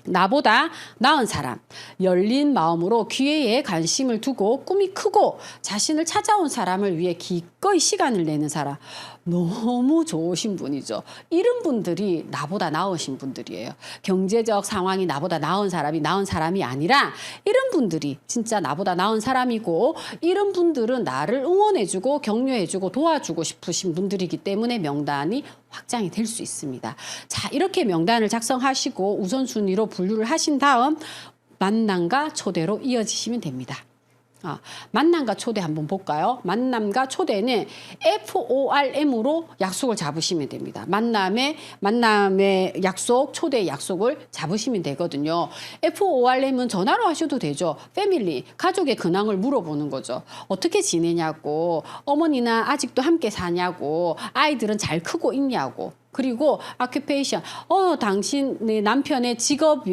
나보다 나은 사람, 열린 마음으로 기회에 관심을 두고 꿈이 크고 자신을 찾아온 사람을 위해 기꺼이 시간을 내는 사람, 너무 좋으신 분이죠. 이런 분들이 나보다 나으신 분들이에요. 경제적 상황이 나보다 나은 사람이 아니라 이런 분들이 진짜 나보다 나은 사람이고, 이런 분들은 나를 응원해주고 격려해주고 도와주고 싶으신 분들이기 때문에 명단이 확장이 될 수 있습니다. 자, 이렇게 명단을 작성하시고 우선순위로 분류를 하신 다음 만남과 초대로 이어지시면 됩니다. 만남과 초대 한번 볼까요? 만남과 초대는 FORM으로 약속을 잡으시면 됩니다. 만남의 약속, 초대의 약속을 잡으시면 되거든요. FORM은 전화로 하셔도 되죠. 패밀리, 가족의 근황을 물어보는 거죠. 어떻게 지내냐고, 어머니나 아직도 함께 사냐고, 아이들은 잘 크고 있냐고. 그리고 occupation, 당신의 남편의 직업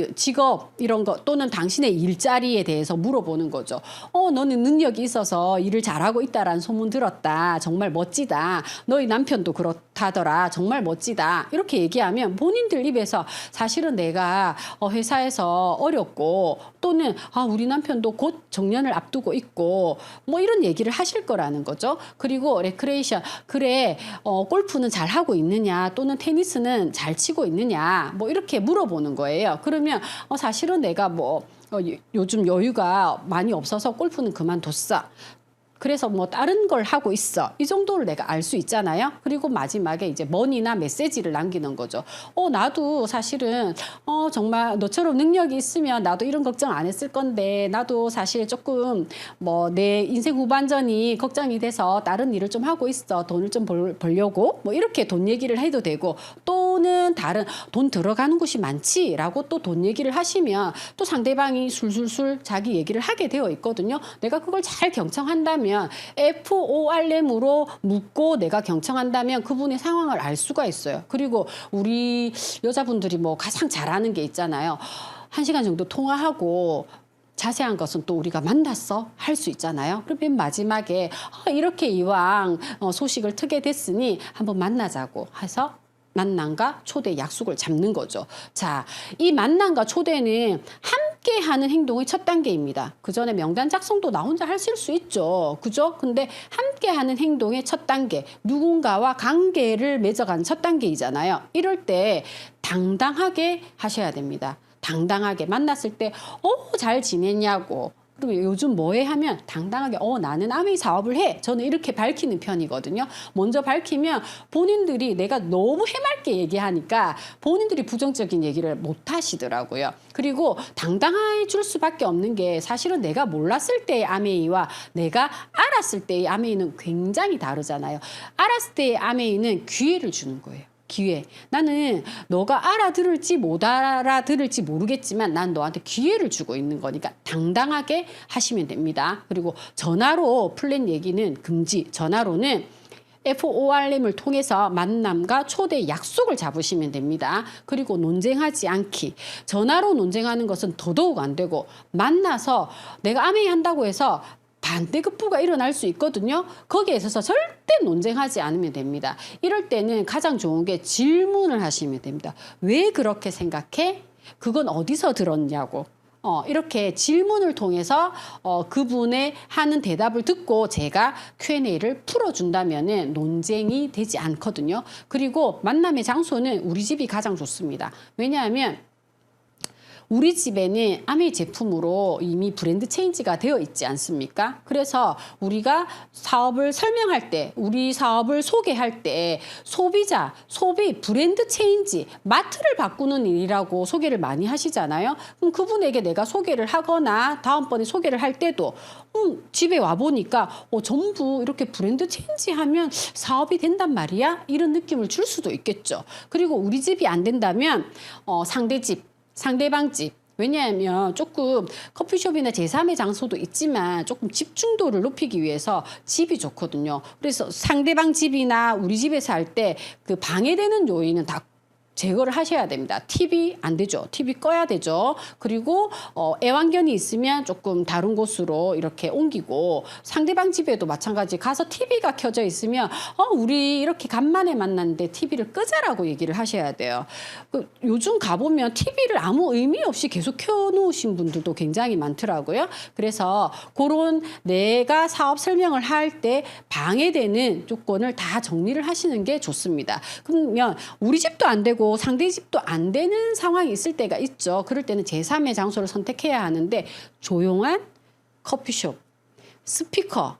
이런 거, 또는 당신의 일자리에 대해서 물어보는 거죠. 너는 능력이 있어서 일을 잘하고 있다라는 소문 들었다. 정말 멋지다. 너희 남편도 그렇다더라. 정말 멋지다. 이렇게 얘기하면 본인들 입에서 사실은 내가 회사에서 어렵고, 또는 우리 남편도 곧 정년을 앞두고 있고, 뭐 이런 얘기를 하실 거라는 거죠. 그리고 레크레이션, 그래 골프는 잘하고 있느냐, 또는 테니스는 잘 치고 있느냐, 뭐 이렇게 물어보는 거예요. 그러면 사실은 내가 요즘 여유가 많이 없어서 골프는 그만뒀어. 그래서 뭐 다른 걸 하고 있어. 이 정도를 내가 알 수 있잖아요. 그리고 마지막에 이제 머니나 메시지를 남기는 거죠. 나도 사실은 정말 너처럼 능력이 있으면 나도 이런 걱정 안 했을 건데 나도 사실 조금 뭐 내 인생 후반전이 걱정이 돼서 다른 일을 좀 하고 있어. 돈을 좀 벌려고 뭐 이렇게 돈 얘기를 해도 되고, 또는 다른 돈 들어가는 곳이 많지라고 또 돈 얘기를 하시면 또 상대방이 술술술 자기 얘기를 하게 되어 있거든요. 내가 그걸 잘 경청한다면, FORM으로 묻고 내가 경청한다면 그분의 상황을 알 수가 있어요. 그리고 우리 여자분들이 뭐 가장 잘하는 게 있잖아요. 1시간 정도 통화하고 자세한 것은 또 우리가 만났어 할 수 있잖아요. 그럼 맨 마지막에 이렇게 이왕 소식을 트게 됐으니 한번 만나자고 해서 만남과 초대 약속을 잡는 거죠. 자, 이 만남과 초대는 함께 하는 행동의 첫 단계입니다. 그 전에 명단 작성도 나 혼자 하실 수 있죠. 그죠? 근데 함께 하는 행동의 첫 단계, 누군가와 관계를 맺어가는 첫 단계이잖아요. 이럴 때 당당하게 하셔야 됩니다. 당당하게 만났을 때 잘 지냈냐고, 그리고 요즘 뭐해 하면 당당하게 나는 아메이 사업을 해. 저는 이렇게 밝히는 편이거든요. 먼저 밝히면 본인들이 내가 너무 해맑게 얘기하니까 본인들이 부정적인 얘기를 못 하시더라고요. 그리고 당당해 줄 수밖에 없는 게, 사실은 내가 몰랐을 때의 아메이와 내가 알았을 때의 아메이는 굉장히 다르잖아요. 알았을 때의 아메이는 기회를 주는 거예요. 기회. 나는 너가 알아들을지 못 알아들을지 모르겠지만 난 너한테 기회를 주고 있는 거니까 당당하게 하시면 됩니다. 그리고 전화로 플랜 얘기는 금지. 전화로는 FORM을 통해서 만남과 초대 약속을 잡으시면 됩니다. 그리고 논쟁하지 않기. 전화로 논쟁하는 것은 더더욱 안 되고, 만나서 내가 아메이 한다고 해서 반대급부가 일어날 수 있거든요. 거기에 있어서 절대 논쟁하지 않으면 됩니다. 이럴 때는 가장 좋은 게 질문을 하시면 됩니다. 왜 그렇게 생각해? 그건 어디서 들었냐고. 이렇게 질문을 통해서 그분의 하는 대답을 듣고 제가 Q&A를 풀어준다면 논쟁이 되지 않거든요. 그리고 만남의 장소는 우리 집이 가장 좋습니다. 왜냐하면 우리 집에는 아메이 제품으로 이미 브랜드 체인지가 되어 있지 않습니까? 그래서 우리가 사업을 설명할 때, 우리 사업을 소개할 때 소비자, 소비, 브랜드 체인지, 마트를 바꾸는 일이라고 소개를 많이 하시잖아요. 그럼 그분에게 내가 소개를 하거나 다음번에 소개를 할 때도 집에 와보니까 전부 이렇게 브랜드 체인지하면 사업이 된단 말이야? 이런 느낌을 줄 수도 있겠죠. 그리고 우리 집이 안 된다면 상대 집, 상대방 집. 왜냐하면 조금 커피숍이나 제3의 장소도 있지만 조금 집중도를 높이기 위해서 집이 좋거든요. 그래서 상대방 집이나 우리 집에서 할 때 그 방해되는 요인은 다 제거를 하셔야 됩니다. TV 안 되죠. TV 꺼야 되죠. 그리고 애완견이 있으면 조금 다른 곳으로 이렇게 옮기고, 상대방 집에도 마찬가지 가서 TV가 켜져 있으면 우리 이렇게 간만에 만났는데 TV를 끄자라고 얘기를 하셔야 돼요. 요즘 가보면 TV를 아무 의미 없이 계속 켜놓으신 분들도 굉장히 많더라고요. 그래서 그런 내가 사업 설명을 할 때 방해되는 조건을 다 정리를 하시는 게 좋습니다. 그러면 우리 집도 안 되고 상대 집도 안 되는 상황이 있을 때가 있죠. 그럴 때는 제3의 장소를 선택해야 하는데, 조용한 커피숍, 스피커,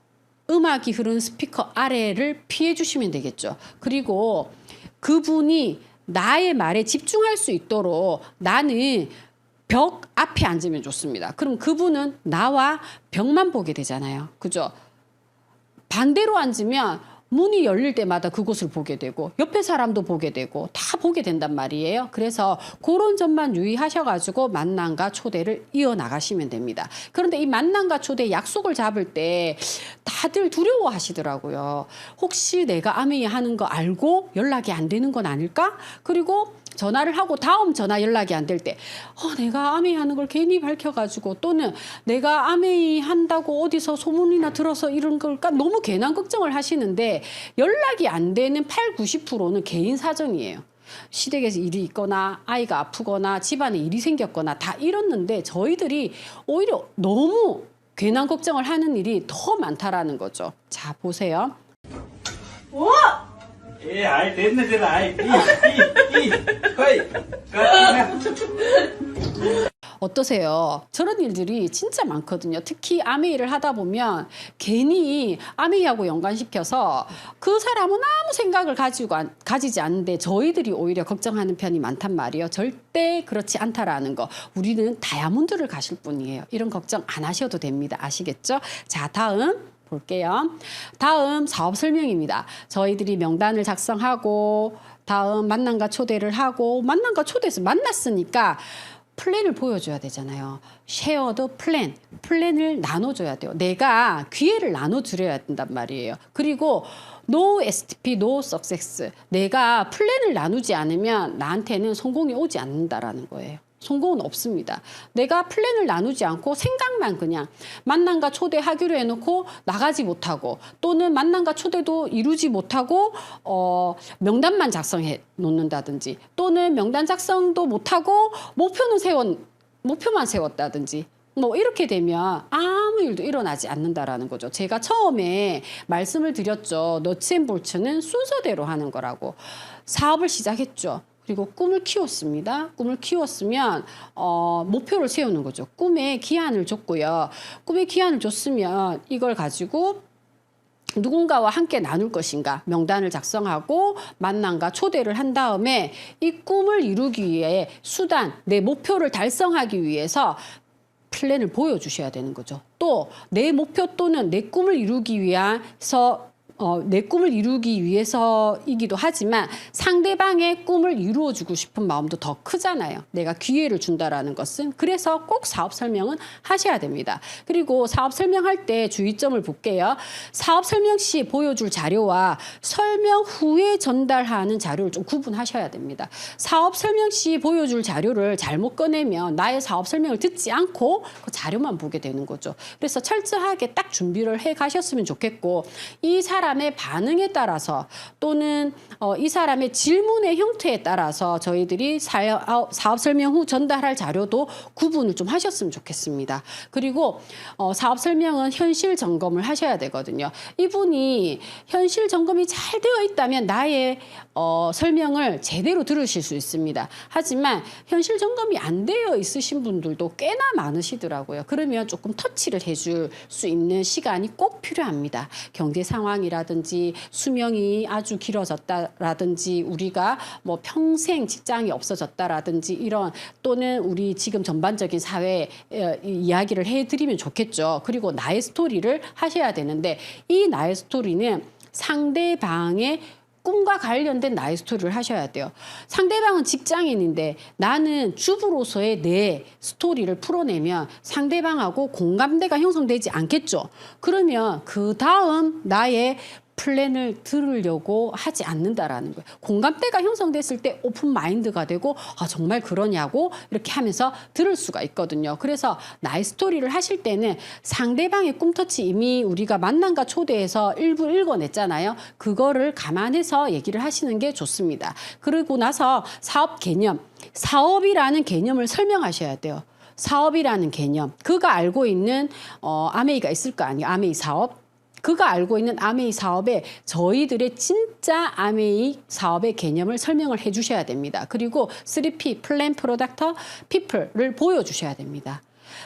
음악이 흐르는 스피커 아래를 피해 주시면 되겠죠. 그리고 그분이 나의 말에 집중할 수 있도록 나는 벽 앞에 앉으면 좋습니다. 그럼 그분은 나와 벽만 보게 되잖아요. 그죠? 반대로 앉으면 문이 열릴 때마다 그곳을 보게 되고 옆에 사람도 보게 되고 다 보게 된단 말이에요. 그래서 그런 점만 유의하셔가지고 만남과 초대를 이어나가시면 됩니다. 그런데 이 만남과 초대 약속을 잡을 때 다들 두려워하시더라고요. 혹시 내가 아메이 하는 거 알고 연락이 안 되는 건 아닐까? 그리고 전화를 하고 다음 전화 연락이 안 될 때 내가 아메이 하는 걸 괜히 밝혀가지고, 또는 내가 아메이 한다고 어디서 소문이나 들어서 이런 걸까, 너무 괜한 걱정을 하시는데 연락이 안 되는 80~90%는 개인 사정이에요. 시댁에서 일이 있거나 아이가 아프거나 집안에 일이 생겼거나 다 이렇는데, 저희들이 오히려 너무 괜한 걱정을 하는 일이 더 많다라는 거죠. 자, 보세요. 예, 아이 됐네 됐네. 아이 이 거의 어떠세요? 저런 일들이 진짜 많거든요. 특히 아메이를 하다 보면 괜히 아메이하고 연관시켜서 그 사람은 아무 생각을 가지지 않는데 저희들이 오히려 걱정하는 편이 많단 말이에요. 절대 그렇지 않다라는 거. 우리는 다이아몬드를 가실 분이에요. 이런 걱정 안 하셔도 됩니다. 아시겠죠? 자, 다음 볼게요. 다음 사업 설명입니다. 저희들이 명단을 작성하고 다음 만남과 초대를 하고 만남과 초대해서 만났으니까 플랜을 보여줘야 되잖아요. 쉐어드 플랜, 플랜을 나눠줘야 돼요. 내가 기회를 나눠드려야 된단 말이에요. 그리고 no STP, no success. 내가 플랜을 나누지 않으면 나한테는 성공이 오지 않는다라는 거예요. 성공은 없습니다. 내가 플랜을 나누지 않고 생각만 그냥 만남과 초대하기로 해놓고 나가지 못하고 또는 만남과 초대도 이루지 못하고 명단만 작성해 놓는다든지 또는 명단 작성도 못하고 목표만 세웠다든지 뭐 이렇게 되면 아무 일도 일어나지 않는다라는 거죠. 제가 처음에 말씀을 드렸죠. 너츠앤볼츠는 순서대로 하는 거라고. 사업을 시작했죠. 그리고 꿈을 키웠습니다. 꿈을 키웠으면 목표를 세우는 거죠. 꿈에 기한을 줬고요. 꿈에 기한을 줬으면 이걸 가지고 누군가와 함께 나눌 것인가 명단을 작성하고 만남과 초대를 한 다음에 이 꿈을 이루기 위해 수단, 내 목표를 달성하기 위해서 플랜을 보여주셔야 되는 거죠. 또 내 목표 또는 내 꿈을 이루기 위해서 내 꿈을 이루기 위해서이기도 하지만 상대방의 꿈을 이루어주고 싶은 마음도 더 크잖아요. 내가 기회를 준다라는 것은. 그래서 꼭 사업 설명은 하셔야 됩니다. 그리고 사업 설명할 때 주의점을 볼게요. 사업 설명 시 보여줄 자료와 설명 후에 전달하는 자료를 좀 구분하셔야 됩니다. 사업 설명 시 보여줄 자료를 잘못 꺼내면 나의 사업 설명을 듣지 않고 그 자료만 보게 되는 거죠. 그래서 철저하게 딱 준비를 해 가셨으면 좋겠고 이 사람의 반응에 따라서 또는 이 사람의 질문의 형태에 따라서 저희들이 사업 설명 후 전달할 자료도 구분을 좀 하셨으면 좋겠습니다. 그리고 사업 설명은 현실 점검을 하셔야 되거든요. 이분이 현실 점검이 잘 되어 있다면 나의 설명을 제대로 들으실 수 있습니다. 하지만 현실 점검이 안 되어 있으신 분들도 꽤나 많으시더라고요. 그러면 조금 터치를 해줄 수 있는 시간이 꼭 필요합니다. 경제 상황이라든지 수명이 아주 길어졌다라든지 우리가 뭐 평생 직장이 없어졌다라든지 이런 또는 우리 지금 전반적인 사회 이야기를 해드리면 좋겠죠. 그리고 나의 스토리를 하셔야 되는데 이 나의 스토리는 상대방의 꿈과 관련된 나의 스토리를 하셔야 돼요. 상대방은 직장인인데 나는 주부로서의 내 스토리를 풀어내면 상대방하고 공감대가 형성되지 않겠죠. 그러면 그 다음 나의 플랜을 들으려고 하지 않는다라는 거예요. 공감대가 형성됐을 때 오픈 마인드가 되고 정말 그러냐고 이렇게 하면서 들을 수가 있거든요. 그래서 나의 스토리를 하실 때는 상대방의 꿈터치 이미 우리가 만남과 초대해서 일부 읽어냈잖아요. 그거를 감안해서 얘기를 하시는 게 좋습니다. 그리고 나서 사업 개념, 사업이라는 개념을 설명하셔야 돼요. 사업이라는 개념, 그가 알고 있는 아메이가 있을 거 아니에요. 아메이 사업. 그가 알고 있는 아메이 사업에 저희들의 진짜 아메이 사업의 개념을 설명을 해 주셔야 됩니다. 그리고 3P, 플랜, 프로덕트, 피플을 보여주셔야 됩니다.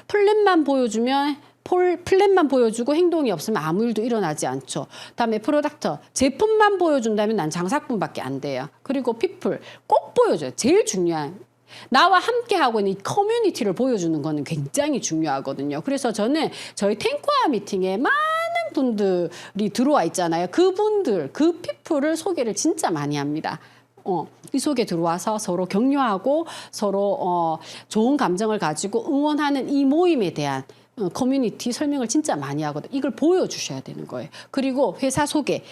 플랜만 보여주고 행동이 없으면 아무 일도 일어나지 않죠. 그다음에 프로덕트, 제품만 보여준다면 난 장사꾼밖에 안 돼요. 그리고 피플, 꼭 보여줘요. 제일 중요한. 나와 함께 하고 있는 이 커뮤니티를 보여주는 거는 굉장히 중요하거든요. 그래서 저는 저희 탱코아 미팅에 많은 분들이 들어와 있잖아요. 그분들, 그 피플을 소개를 진짜 많이 합니다. 이 속에 들어와서 서로 격려하고 서로 좋은 감정을 가지고 응원하는 이 모임에 대한 커뮤니티 설명을 진짜 많이 하거든요. 이걸 보여주셔야 되는 거예요. 그리고 회사 소개.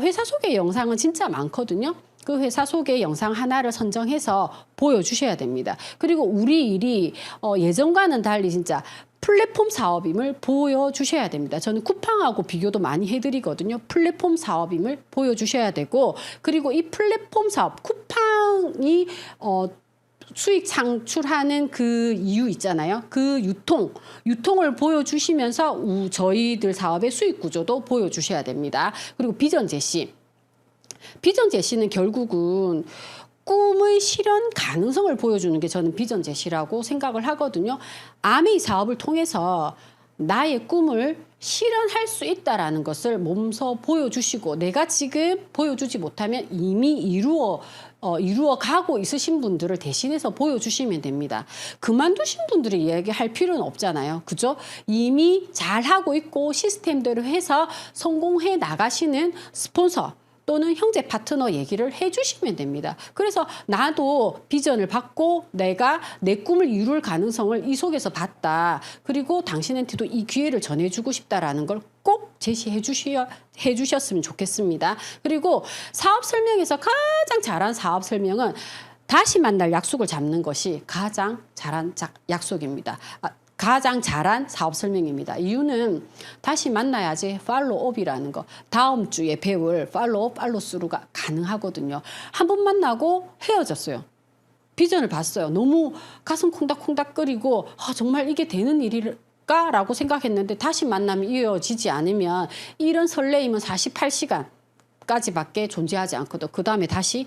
회사 소개 영상은 진짜 많거든요. 그 회사 소개 영상 하나를 선정해서 보여주셔야 됩니다. 그리고 우리 일이 예전과는 달리 진짜 플랫폼 사업임을 보여주셔야 됩니다. 저는 쿠팡하고 비교도 많이 해드리거든요. 플랫폼 사업임을 보여주셔야 되고 그리고 이 플랫폼 사업, 쿠팡이 수익 창출하는 그 이유 있잖아요. 그 유통을 보여주시면서 저희들 사업의 수익 구조도 보여주셔야 됩니다. 그리고 비전 제시. 비전 제시는 결국은 꿈의 실현 가능성을 보여주는 게 저는 비전 제시라고 생각을 하거든요. 아메이 사업을 통해서 나의 꿈을 실현할 수 있다라는 것을 몸소 보여주시고, 내가 지금 보여주지 못하면 이미 이루어 가고 있으신 분들을 대신해서 보여주시면 됩니다. 그만두신 분들이 이야기할 필요는 없잖아요. 그죠? 이미 잘하고 있고 시스템대로 해서 성공해 나가시는 스폰서 또는 형제 파트너 얘기를 해주시면 됩니다. 그래서 나도 비전을 받고 내가 내 꿈을 이룰 가능성을 이 속에서 봤다. 그리고 당신한테도 이 기회를 전해주고 싶다라는 걸 꼭 제시해 주셨으면 좋겠습니다. 그리고 사업 설명에서 가장 잘한 사업 설명은 다시 만날 약속을 잡는 것이 가장 잘한 약속입니다. 가장 잘한 사업 설명입니다. 이유는 다시 만나야지 팔로우업이라는 거, 다음 주에 배울 팔로우업, 팔로우스루가 가능하거든요. 한 번 만나고 헤어졌어요. 비전을 봤어요. 너무 가슴 콩닥콩닥거리고 정말 이게 되는 일일까라고 생각했는데 다시 만나면 이어지지 않으면 이런 설레임은 48시간까지밖에 존재하지 않거든. 그 다음에 다시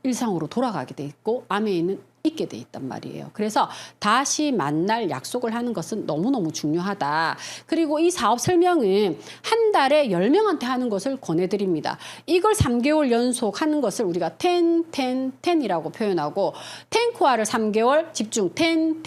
일상으로 돌아가게 돼 있고 아메이는 있게 돼 있단 말이에요. 그래서 다시 만날 약속을 하는 것은 너무너무 중요하다. 그리고 이 사업 설명은 한 달에 10명한테 하는 것을 권해드립니다. 이걸 3개월 연속 하는 것을 우리가 10이라고 표현하고, 10코어를 3개월 집중 10.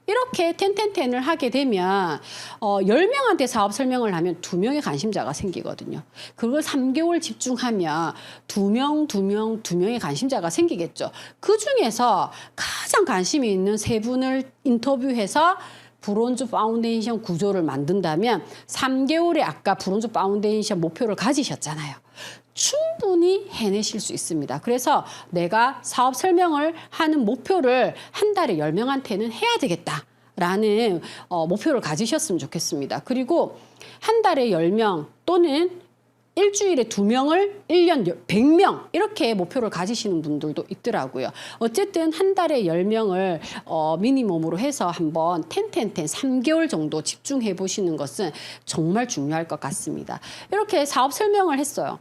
이렇게 10을 하게 되면 10명한테 사업 설명을 하면 2명의 관심자가 생기거든요. 그걸 3개월 집중하면 2명의 관심자가 생기겠죠. 그중에서 가장 관심이 있는 3분을 인터뷰해서 브론즈 파운데이션 구조를 만든다면 3개월에 아까 브론즈 파운데이션 목표를 가지셨잖아요. 충분히 해내실 수 있습니다. 그래서 내가 사업 설명을 하는 목표를 한 달에 10명한테는 해야 되겠다라는 목표를 가지셨으면 좋겠습니다. 그리고 한 달에 10명 또는 일주일에 2명을 1년 100명 이렇게 목표를 가지시는 분들도 있더라고요. 어쨌든 한 달에 10명을 미니멈으로 해서 한번 3개월 정도 집중해 보시는 것은 정말 중요할 것 같습니다. 이렇게 사업 설명을 했어요.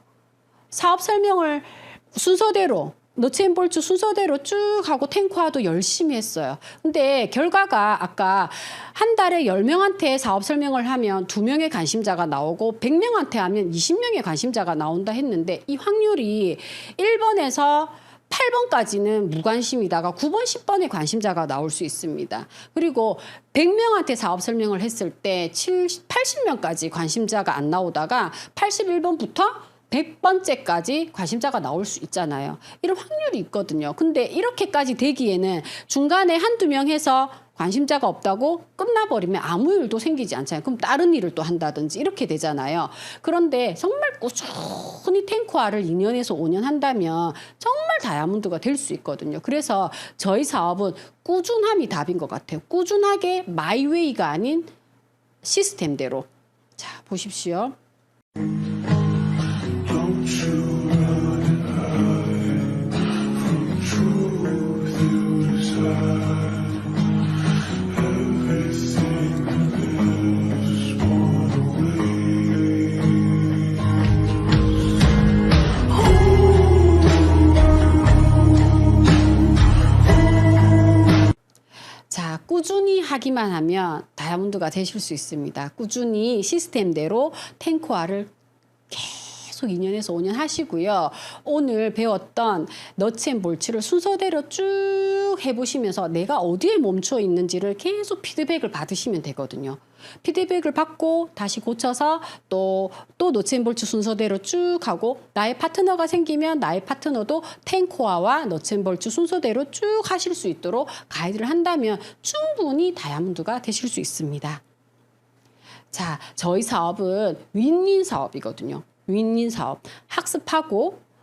사업 설명을 순서대로 너츠앤볼츠 순서대로 쭉 하고 텐코아도 열심히 했어요. 근데 결과가 아까 한 달에 10명한테 사업 설명을 하면 2명의 관심자가 나오고 100명한테 하면 20명의 관심자가 나온다 했는데 이 확률이 1번에서 8번까지는 무관심이다가 9번, 10번의 관심자가 나올 수 있습니다. 그리고 100명한테 사업 설명을 했을 때 80명까지 관심자가 안 나오다가 81번부터 100번째까지 관심자가 나올 수 있잖아요. 이런 확률이 있거든요. 근데 이렇게까지 되기에는 중간에 한두 명 해서 관심자가 없다고 끝나버리면 아무 일도 생기지 않잖아요. 그럼 다른 일을 또 한다든지 이렇게 되잖아요. 그런데 정말 꾸준히 텐코아를 2년에서 5년 한다면 정말 다이아몬드가 될 수 있거든요. 그래서 저희 사업은 꾸준함이 답인 것 같아요. 꾸준하게 마이웨이가 아닌 시스템대로. 자, 보십시오. 자, 꾸준히 하기만 하면 다이아몬드가 되실 수 있습니다. 꾸준히 시스템대로 텐코아를 계속 2년에서 5년 하시고요. 오늘 배웠던 너츠앤볼츠를 순서대로 쭉 해보시면서 내가 어디에 멈춰 있는지를 계속 피드백을 받으시면 되거든요. 피드백을 받고 다시 고쳐서 또 너츠앤볼츠 순서대로 쭉 하고, 나의 파트너가 생기면 나의 파트너도 텐코아와 너츠앤볼츠 순서대로 쭉 하실 수 있도록 가이드를 한다면 충분히 다이아몬드가 되실 수 있습니다. 자, 저희 사업은 윈윈 사업이거든요. 윈윈 사업.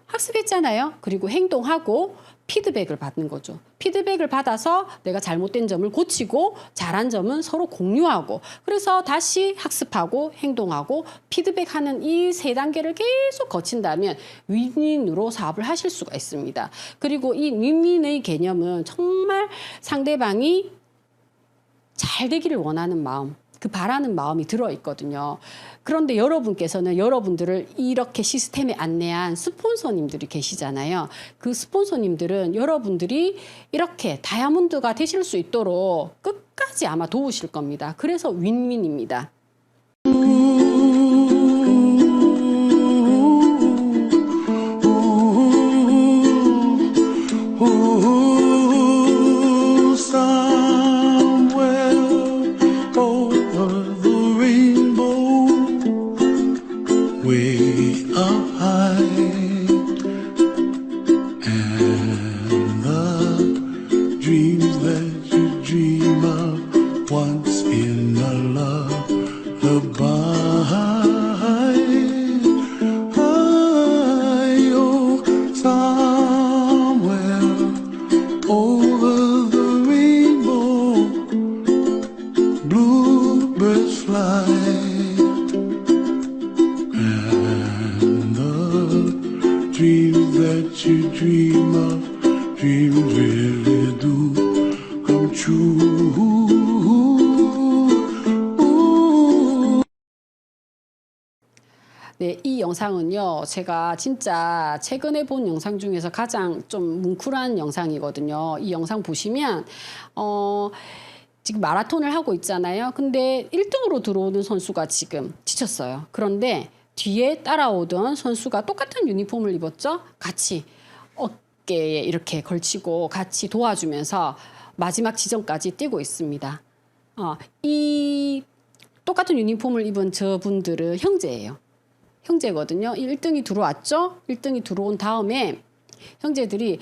학습했잖아요. 그리고 행동하고 피드백을 받는 거죠. 피드백을 받아서 내가 잘못된 점을 고치고 잘한 점은 서로 공유하고, 그래서 다시 학습하고 행동하고 피드백하는 이 3단계를 계속 거친다면 윈윈으로 사업을 하실 수가 있습니다. 그리고 이 윈윈의 개념은 정말 상대방이 잘 되기를 원하는 마음, 그 그 바라는 마음이 들어있거든요. 그런데 여러분께서는 여러분들을 이렇게 시스템에 안내한 스폰서님들이 계시잖아요. 그 스폰서님들은 여러분들이 이렇게 다이아몬드가 되실 수 있도록 끝까지 아마 도우실 겁니다. 그래서 윈윈입니다. 네, 이 영상은요, 제가 진짜 최근에 본 영상 중에서 가장 좀 뭉클한 영상이거든요. 이 영상 보시면, 지금 마라톤을 하고 있잖아요. 근데 1등으로 들어오는 선수가 지금 지쳤어요. 그런데 뒤에 따라오던 선수가 똑같은 유니폼을 입었죠? 같이 어깨에 이렇게 걸치고 같이 도와주면서 마지막 지점까지 뛰고 있습니다. 이 똑같은 유니폼을 입은 저분들은 형제예요. 형제거든요. 1등이 들어왔죠? 1등이 들어온 다음에 형제들이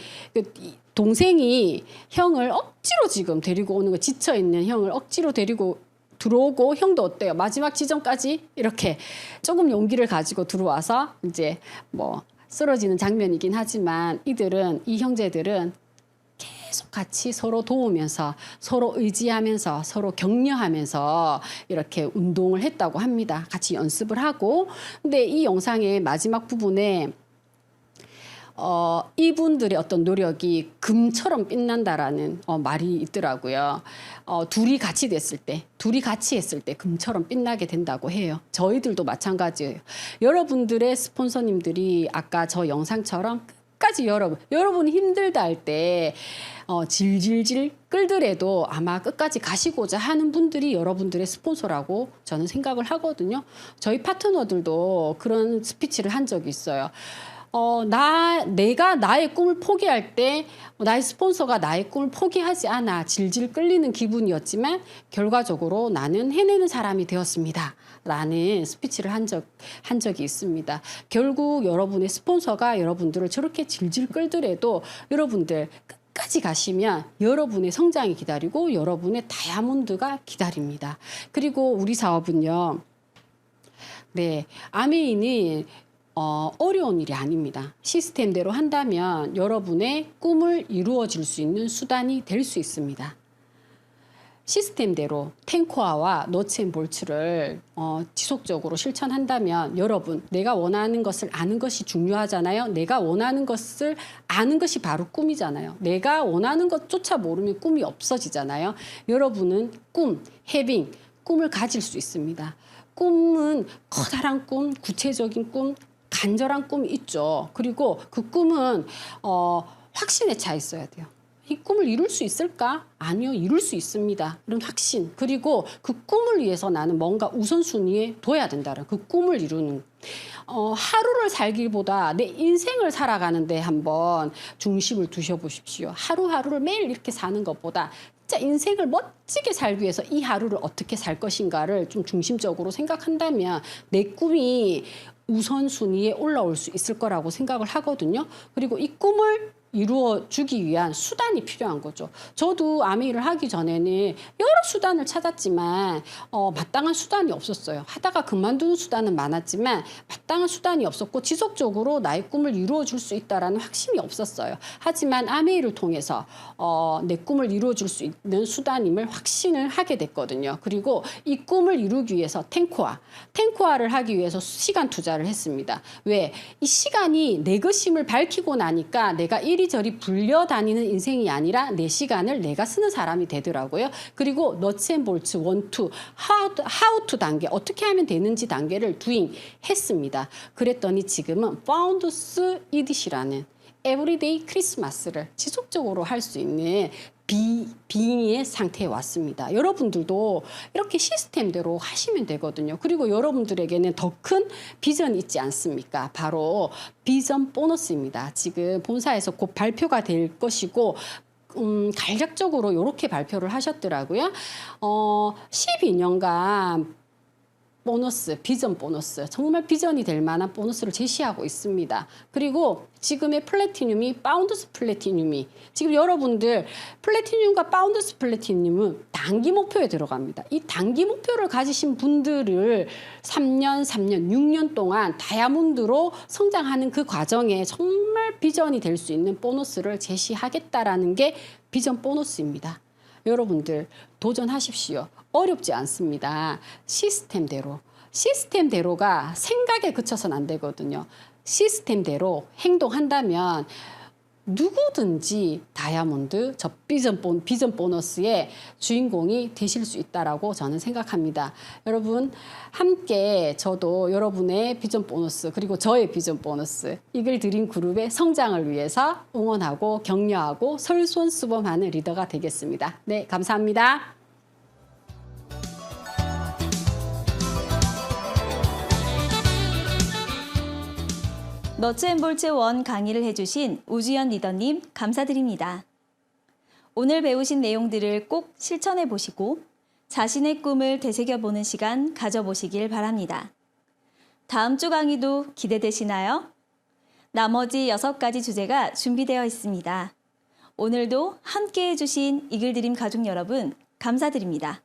동생이 형을 억지로 지금 데리고 오는 거, 지쳐있는 형을 억지로 데리고 들어오고, 형도 어때요? 마지막 지점까지 이렇게 조금 용기를 가지고 들어와서 이제 뭐 쓰러지는 장면이긴 하지만 이 형제들은 계속 같이 서로 도우면서 서로 의지하면서 서로 격려하면서 이렇게 운동을 했다고 합니다. 같이 연습을 하고. 근데 이 영상의 마지막 부분에 이분들의 어떤 노력이 금처럼 빛난다라는 말이 있더라고요. 둘이 같이 됐을 때, 둘이 같이 했을 때 금처럼 빛나게 된다고 해요. 저희들도 마찬가지예요. 여러분들의 스폰서님들이 아까 저 영상처럼 끝까지 여러분이 힘들다 할 때 질질질 끌더라도 아마 끝까지 가시고자 하는 분들이 여러분들의 스폰서라고 저는 생각을 하거든요. 저희 파트너들도 그런 스피치를 한 적이 있어요. 내가 나의 꿈을 포기할 때 나의 스폰서가 나의 꿈을 포기하지 않아 질질 끌리는 기분이었지만 결과적으로 나는 해내는 사람이 되었습니다. 라는 스피치를 한 적이 있습니다. 결국 여러분의 스폰서가 여러분들을 저렇게 질질 끌더라도 여러분들 끝까지 가시면 여러분의 성장이 기다리고 여러분의 다이아몬드가 기다립니다. 그리고 우리 사업은요. 네, 아메이는 어려운 일이 아닙니다. 시스템대로 한다면 여러분의 꿈을 이루어질 수 있는 수단이 될 수 있습니다. 시스템대로 탱코아와 너츠앤볼츠를 지속적으로 실천한다면 여러분, 내가 원하는 것을 아는 것이 중요하잖아요. 내가 원하는 것을 아는 것이 바로 꿈이잖아요. 내가 원하는 것조차 모르면 꿈이 없어지잖아요. 여러분은 꿈을 가질 수 있습니다. 꿈은 커다란 꿈, 구체적인 꿈, 간절한 꿈이 있죠. 그리고 그 꿈은 확신에 차 있어야 돼요. 이 꿈을 이룰 수 있을까? 아니요, 이룰 수 있습니다. 이런 확신. 그리고 그 꿈을 위해서 나는 뭔가 우선순위에 둬야 된다는 그 꿈을 이루는. 하루를 살기보다 내 인생을 살아가는데 한번 중심을 두셔보십시오. 하루하루를 매일 이렇게 사는 것보다 진짜 인생을 멋지게 살기 위해서 이 하루를 어떻게 살 것인가를 좀 중심적으로 생각한다면 내 꿈이 우선순위에 올라올 수 있을 거라고 생각을 하거든요. 그리고 이 꿈을 이루어주기 위한 수단이 필요한 거죠. 저도 아메이를 하기 전에는 여러 수단을 찾았지만 마땅한 수단이 없었어요. 하다가 그만두는 수단은 많았지만 마땅한 수단이 없었고 지속적으로 나의 꿈을 이루어줄 수 있다는 확신이 없었어요. 하지만 아메이를 통해서 내 꿈을 이루어줄 수 있는 수단임을 확신을 하게 됐거든요. 그리고 이 꿈을 이루기 위해서 탱코아를 하기 위해서 시간 투자를 했습니다. 왜? 이 시간이 내 것임을 밝히고 나니까 내가 일이 이리저리 불려다니는 인생이 아니라 내 시간을 내가 쓰는 사람이 되더라고요. 그리고 너츠 앤 볼츠 1, 2, how to 단계, 어떻게 하면 되는지 단계를 doing 했습니다. 그랬더니 지금은 founds edit이라는 에브리데이 크리스마스를 지속적으로 할 수 있는 빙의 상태에 왔습니다. 여러분들도 이렇게 시스템대로 하시면 되거든요. 그리고 여러분들에게는 더 큰 비전이 있지 않습니까? 바로 비전 보너스입니다. 지금 본사에서 곧 발표가 될 것이고 간략적으로 이렇게 발표를 하셨더라고요. 12년간 보너스, 비전 보너스, 정말 비전이 될 만한 보너스를 제시하고 있습니다. 그리고 지금의 플래티늄이 파운드스 플래티늄이 지금 여러분들 플래티늄과 파운드스 플래티늄은 단기 목표에 들어갑니다. 이 단기 목표를 가지신 분들을 3년, 6년 동안 다이아몬드로 성장하는 그 과정에 정말 비전이 될 수 있는 보너스를 제시하겠다라는 게 비전 보너스입니다. 여러분들 도전하십시오. 어렵지 않습니다. 시스템대로가 생각에 그쳐서는 안 되거든요. 시스템대로 행동한다면 누구든지 다이아몬드 저 비전 보너스의 주인공이 되실 수 있다라고 저는 생각합니다. 여러분 함께 저도 여러분의 비전 보너스 그리고 저의 비전 보너스 이글 드림 그룹의 성장을 위해서 응원하고 격려하고 솔선수범하는 리더가 되겠습니다. 네, 감사합니다. 너츠 앤 볼츠 1 강의를 해주신 우주연 리더님 감사드립니다. 오늘 배우신 내용들을 꼭 실천해 보시고 자신의 꿈을 되새겨보는 시간 가져보시길 바랍니다. 다음 주 강의도 기대되시나요? 나머지 6가지 주제가 준비되어 있습니다. 오늘도 함께 해주신 이글드림 가족 여러분 감사드립니다.